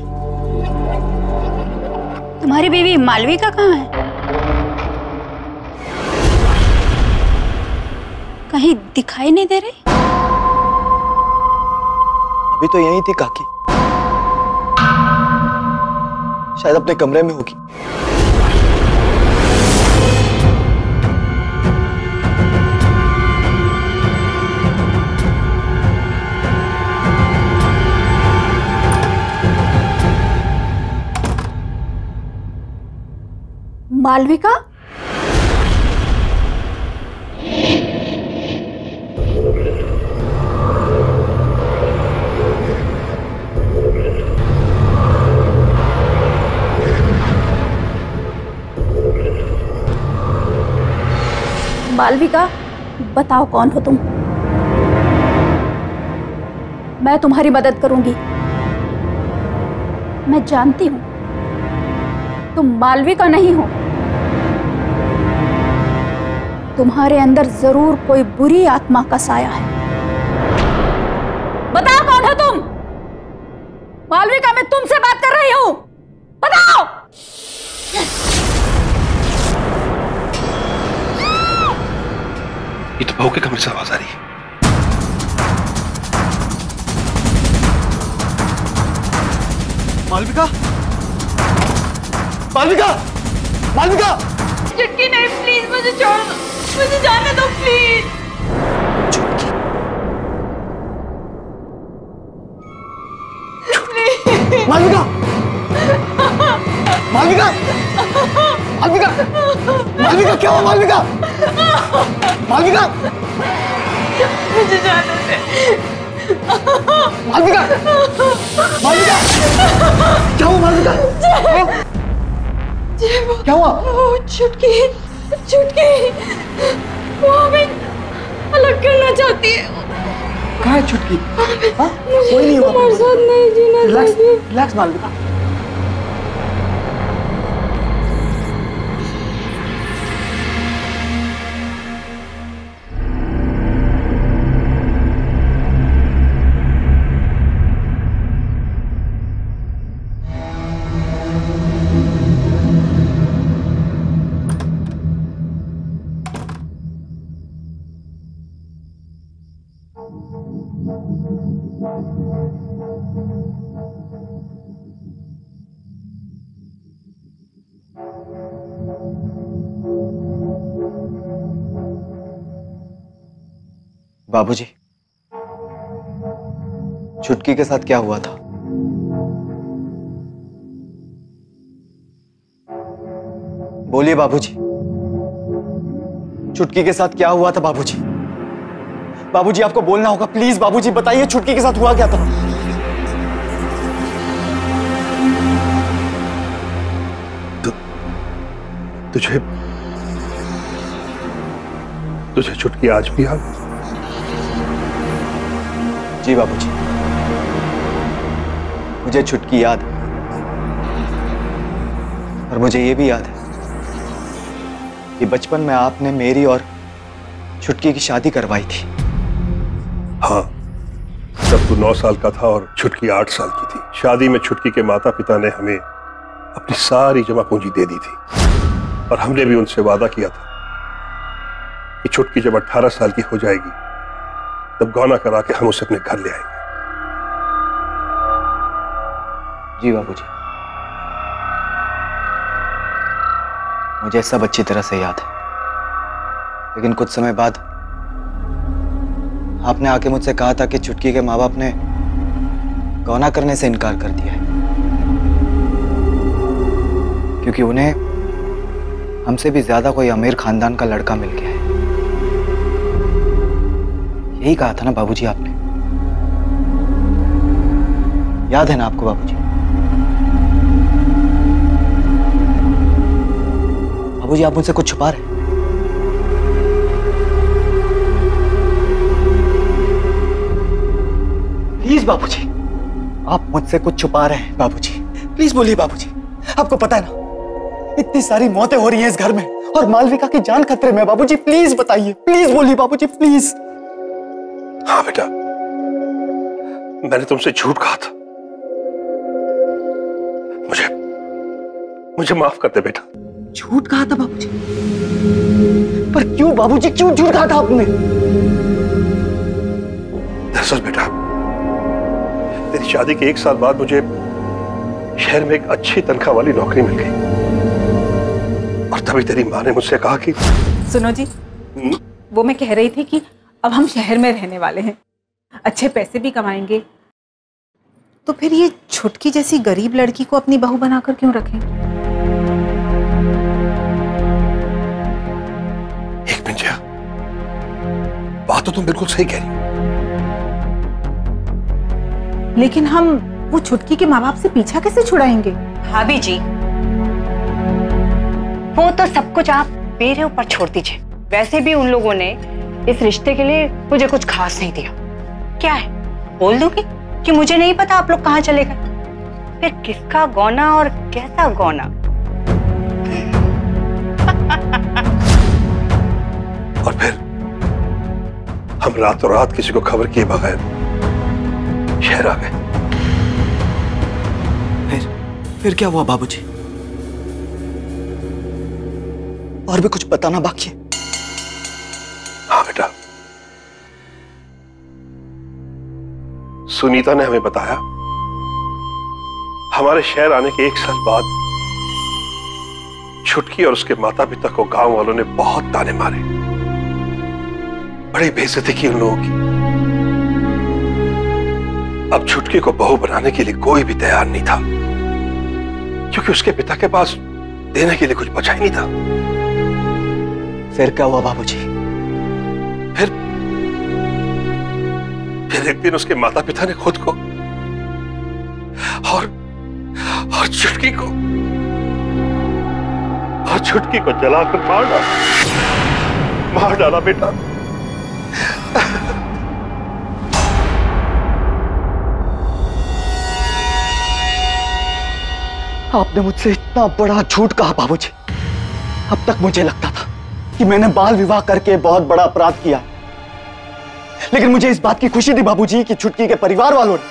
L: तुम्हारी बीवी मालविका कहाँ है? कहीं दिखाई नहीं दे रही?
R: अभी तो यहीं थी काकी, शायद अपने कमरे में होगी।
L: मालविका? मालविका, बताओ कौन हो तुम? मैं तुम्हारी मदद करूंगी। मैं जानती हूं तुम मालविका नहीं हो। तुम्हारे अंदर जरूर कोई बुरी आत्मा का साया है। बताओ कौन हो तुम? मालविका, मैं तुमसे बात कर रही हूं, बताओ।
P: ये तो बहू के कमरे से आवाज आ रही है।
R: मालविका, मालविका, मालविका!
G: चुटकी नहीं, प्लीज मुझे छोड़ दो, मुझे जाने दो प्लीज।
R: मालविका, मालविका, मालविका, मालविका, क्या हुआ मालविका? मालविका,
G: मुझे जाने दे।
R: मालविका, मालविका, क्या हुआ मालविका? क्या हुआ?
G: चुटकी, चुटकी, वो हमें अलग करना चाहती है।
R: कहाँ है चुटकी? कोई नहीं हुआ।
H: तुम्हारे साथ नहीं जीना।
R: Relax relax Malvika. बाबूजी, छुटकी के साथ क्या हुआ था? बोलिए बाबूजी, छुटकी के साथ क्या हुआ था बाबूजी? बाबूजी आपको बोलना होगा, प्लीज बाबूजी बताइए छुटकी के साथ हुआ क्या था?
P: तुझे छुटकी आज भी याद?
R: जी बाबूजी, मुझे छुटकी याद है। और मुझे यह भी याद है कि बचपन में आपने मेरी और छुटकी की शादी करवाई थी।
P: हाँ, जब तू 9 साल का था और छुटकी 8 साल की थी। शादी में छुटकी के माता पिता ने हमें अपनी सारी जमा पूंजी दे दी थी और हमने भी उनसे वादा किया था कि छुटकी जब 18 साल की हो जाएगी तब गौना करा के हम उसे अपने घर ले आएंगे।
R: जी बाबूजी, मुझे सब अच्छी तरह से याद है। लेकिन कुछ समय बाद आपने आके मुझसे कहा था कि छुटकी के माँ बाप ने गौना करने से इनकार कर दिया है क्योंकि उन्हें हमसे भी ज्यादा कोई अमीर खानदान का लड़का मिल गया है। यही कहा था ना बाबूजी आपने? याद है ना आपको बाबूजी? बाबूजी आप मुझसे कुछ छुपा रहे हैं? प्लीज बाबूजी, आप मुझसे कुछ छुपा रहे हैं बाबूजी। प्लीज बोलिए बाबूजी। आपको पता है ना इतनी सारी मौतें हो रही हैं इस घर में और मालविका की जान खतरे में। बाबूजी प्लीज बताइए, प्लीज बोलिए बाबूजी, प्लीज।
P: हाँ बेटा, मैंने तुमसे झूठ कहा था। मुझे माफ कर दे बेटा।
R: झूठ कहा था बाबूजी? पर क्यों बाबूजी, क्यों झूठ कहा था आपने?
P: दरअसल बेटा, तेरी शादी के 1 साल बाद मुझे शहर में एक अच्छी तनख्वाह वाली नौकरी मिल गई और तभी तेरी माँ ने मुझसे कहा कि
Q: सुनो जी, वो मैं कह रही थी कि अब हम शहर में रहने वाले हैं, अच्छे पैसे भी कमाएंगे, तो फिर ये छुटकी जैसी गरीब लड़की को अपनी बहू बनाकर क्यों रखें?
P: एक मिनट जया, बात तो तुम बिल्कुल सही कह रही हो।
Q: लेकिन हम वो छुटकी के माँ बाप से पीछा कैसे छुड़ाएंगे?
K: भाभी जी, वो तो सब कुछ आप मेरे ऊपर छोड़ दीजिए। वैसे भी उन लोगों ने इस रिश्ते के लिए मुझे कुछ खास नहीं दिया। क्या है, बोल दूंगी कि मुझे नहीं पता आप लोग कहाँ चले गए। फिर किसका गौना और कैसा गौना?
P: और फिर हम रातों रात किसी को खबर किए बगैर शहर आ गए।
R: फिर क्या हुआ बाबूजी? और भी कुछ बताना बाकी है?
P: हाँ बेटा, सुनीता ने हमें बताया हमारे शहर आने के 1 साल बाद छुटकी और उसके माता पिता को गांव वालों ने बहुत ताने मारे, बड़ी बेइज्जती की उन लोगों की। अब छुटकी को बहू बनाने के लिए कोई भी तैयार नहीं था क्योंकि उसके पिता के पास देने के लिए कुछ बचा ही नहीं था।
R: फिर क्या हुआ बाबूजी?
P: फिर एक दिन उसके माता पिता ने खुद को और छुटकी को जलाकर मार डाला बेटा।
R: आपने मुझसे इतना बड़ा झूठ कहा बाबूजी। अब तक मुझे लगता था कि मैंने बाल विवाह करके बहुत बड़ा अपराध किया, लेकिन मुझे इस बात की खुशी थी बाबूजी कि छुटकी के परिवार वालों ने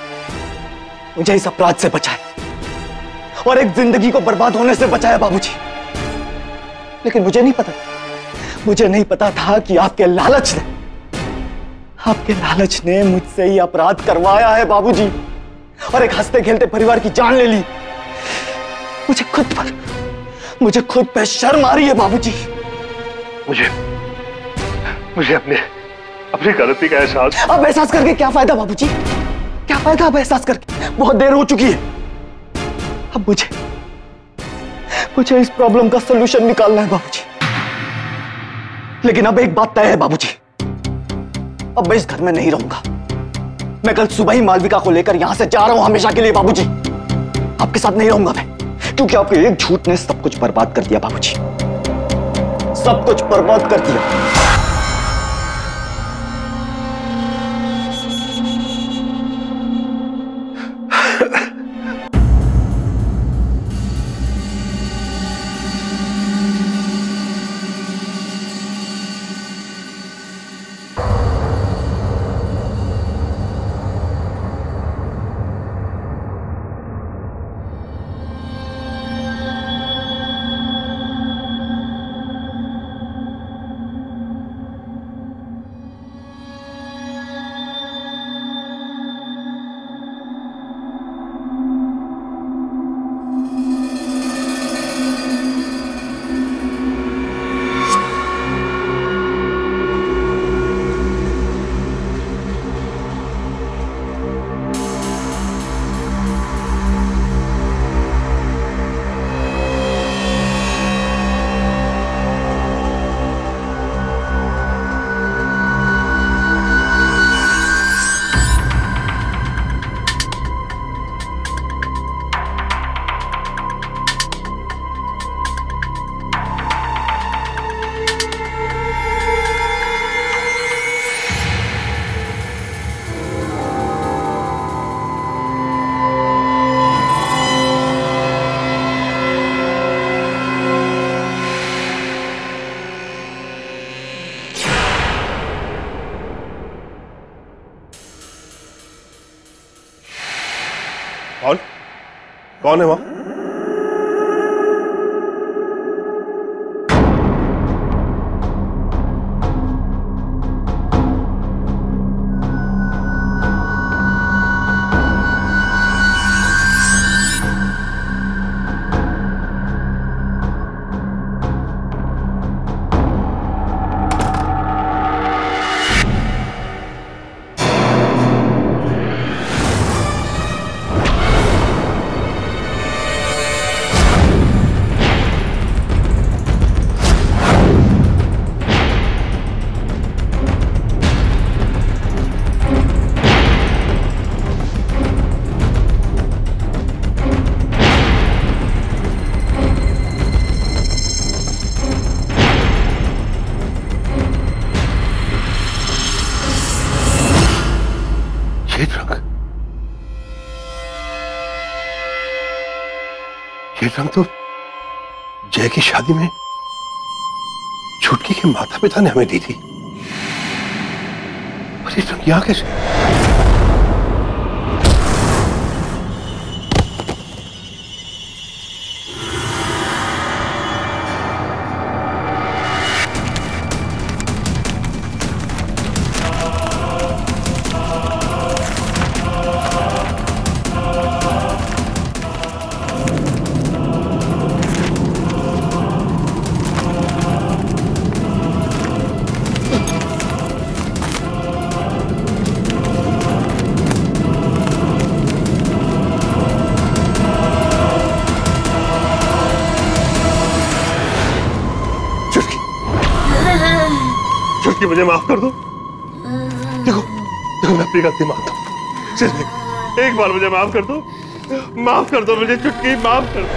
R: मुझे इस अपराध से बचाया और एक जिंदगी को बर्बाद होने से बचाया बाबूजी। लेकिन मुझे नहीं पता था कि आपके लालच ने मुझसे ही अपराध करवाया है बाबूजी, और एक हंसते खेलते परिवार की जान ले ली। मुझे खुद पे शर्म आ रही है बाबूजी।
P: मुझे अपनी गलती का एहसास।
R: अब एहसास करके क्या फायदा बाबूजी? क्या फायदा अब एहसास करके? बहुत देर हो चुकी है। अब मुझे इस प्रॉब्लम का सलूशन निकालना है बाबूजी। लेकिन अब एक बात तय है बाबूजी, अब मैं इस घर में नहीं रहूंगा। मैं कल सुबह ही मालविका को लेकर यहां से जा रहा हूं हमेशा के लिए बाबूजी। आपके साथ नहीं रहूंगा मैं, क्योंकि आपके एक झूठ ने सब कुछ बर्बाद कर दिया बाबूजी, सब कुछ बर्बाद कर दिया।
P: कौन है वहां? ये रंग तो जय की शादी में छुटकी के माता पिता ने हमें दी थी, और ये रंग यहां कैसे? मुझे माफ कर दो। देखो मैं अपनी गलती मानता हूँ, सिर्फ एक बार मुझे माफ कर दो मुझे चुटकी, माफ कर दो।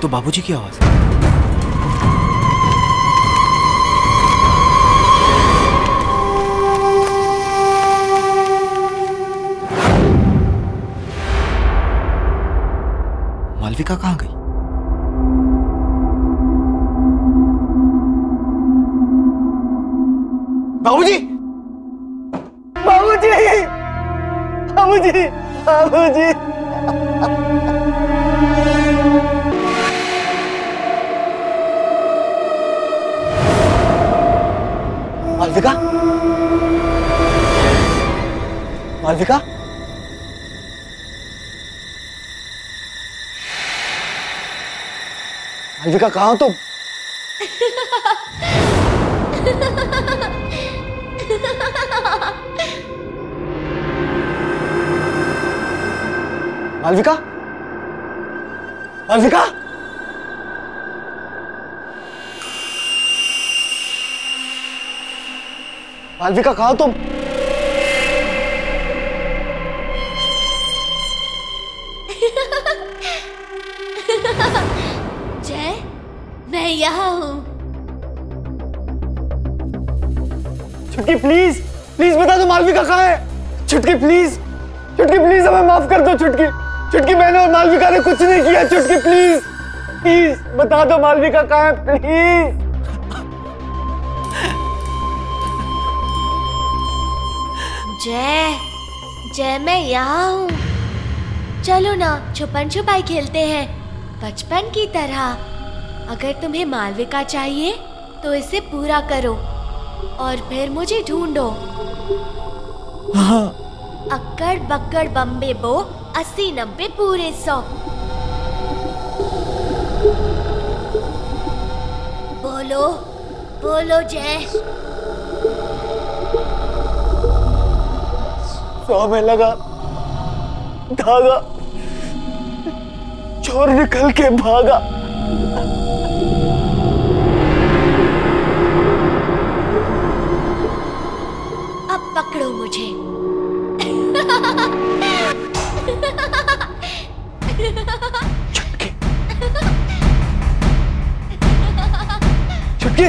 R: तो बाबूजी की आवाज है। मालविका कहाँ गई? बाबूजी! बाबूजी! बाबूजी! बाबूजी! मालविका? मालविका? मालविका कहाँ हो तुम? मालविका? मालविका? मालविका कहाँ हो तुम?
N: जय, मैं यहाँ हूँ।
R: छुटकी प्लीज, प्लीज बता दो मालविका कहाँ है? छुटकी प्लीज, छुटकी प्लीज हमें माफ कर दो। छुटकी, छुटकी मैंने और मालविका ने कुछ नहीं किया। छुटकी प्लीज, प्लीज बता दो मालविका कहाँ है प्लीज।
N: जय, जय मैं यहाँ हूँ। चलो ना छुपन छुपाई खेलते हैं बचपन की तरह। अगर तुम्हें मालविका चाहिए तो इसे पूरा करो और फिर मुझे ढूंढो।
R: हाँ।
N: अक्कड़ बक्कड़ बम्बे बो 80 90 पूरे 100। बोलो बोलो जय।
R: 100 में लगा धागा, चोर निकल के भागा।
N: अब पकड़ो मुझे।
R: छुटकी, छुटकी।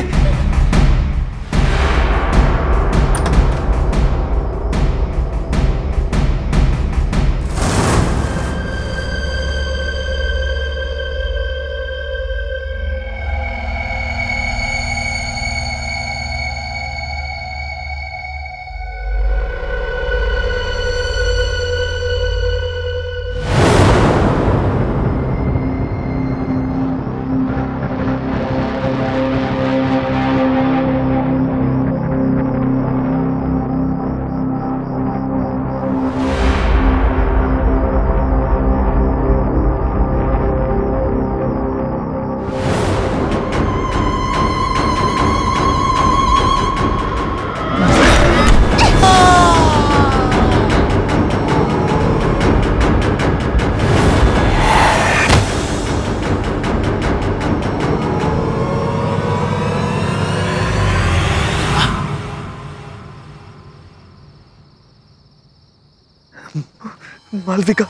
R: मालविका,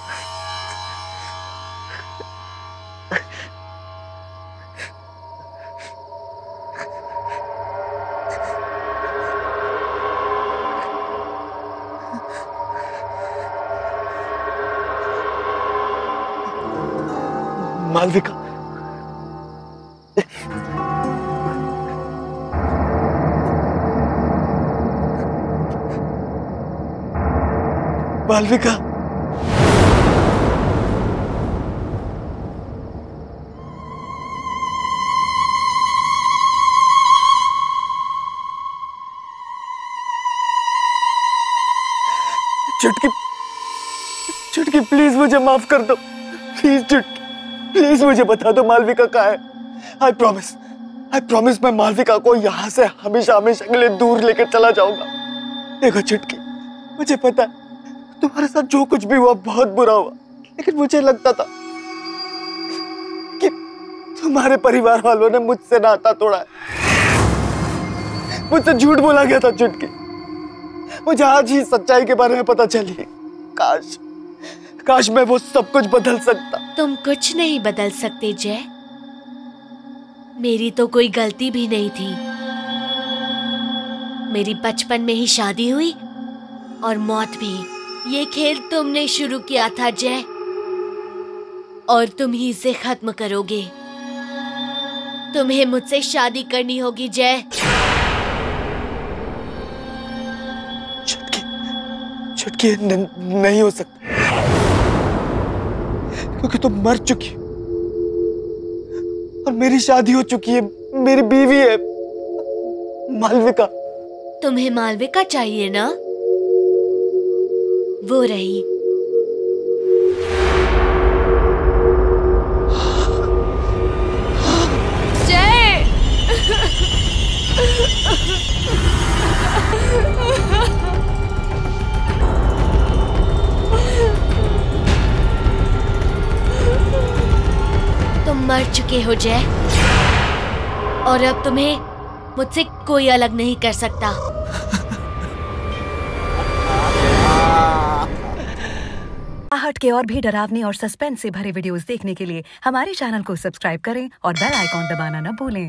R: मालविका, मालविका, चुटकी, चुटकी प्लीज मुझे माफ कर दो। प्लीज चुटकी, प्लीज मुझे बता दो मालविका कहाँ है। आई प्रॉमिस मैं मालविका को यहाँ से हमेशा हमेशा के लिए दूर लेकर चला जाऊंगा। देखो चुटकी, मुझे पता है तुम्हारे साथ जो कुछ भी हुआ बहुत बुरा हुआ, लेकिन मुझे लगता था कि तुम्हारे परिवार वालों ने मुझसे नाता तोड़ा है, मुझसे झूठ बोला गया था। चुटकी, मुझे आज ही सच्चाई के बारे में पता चली। काश मैं वो सब कुछ बदल सकता।
N: तुम कुछ नहीं बदल सकते जय। मेरी तो कोई गलती भी नहीं थी। मेरी बचपन में ही शादी हुई और मौत भी। ये खेल तुमने शुरू किया था जय, और तुम ही इसे खत्म करोगे। तुम्हें मुझसे शादी करनी होगी जय।
R: छुटकी नहीं हो सकता, क्योंकि तुम मर चुकी और मेरी शादी हो चुकी है, मेरी बीवी है मालविका।
N: तुम्हें मालविका चाहिए ना? वो रही।
H: जय
N: तुम मर चुके हो जय, और अब तुम्हें मुझसे कोई अलग नहीं कर सकता।
T: आहट के और भी डरावनी और सस्पेंस से भरे वीडियोस देखने के लिए हमारे चैनल को सब्सक्राइब करें और बेल आइकॉन दबाना न भूलें।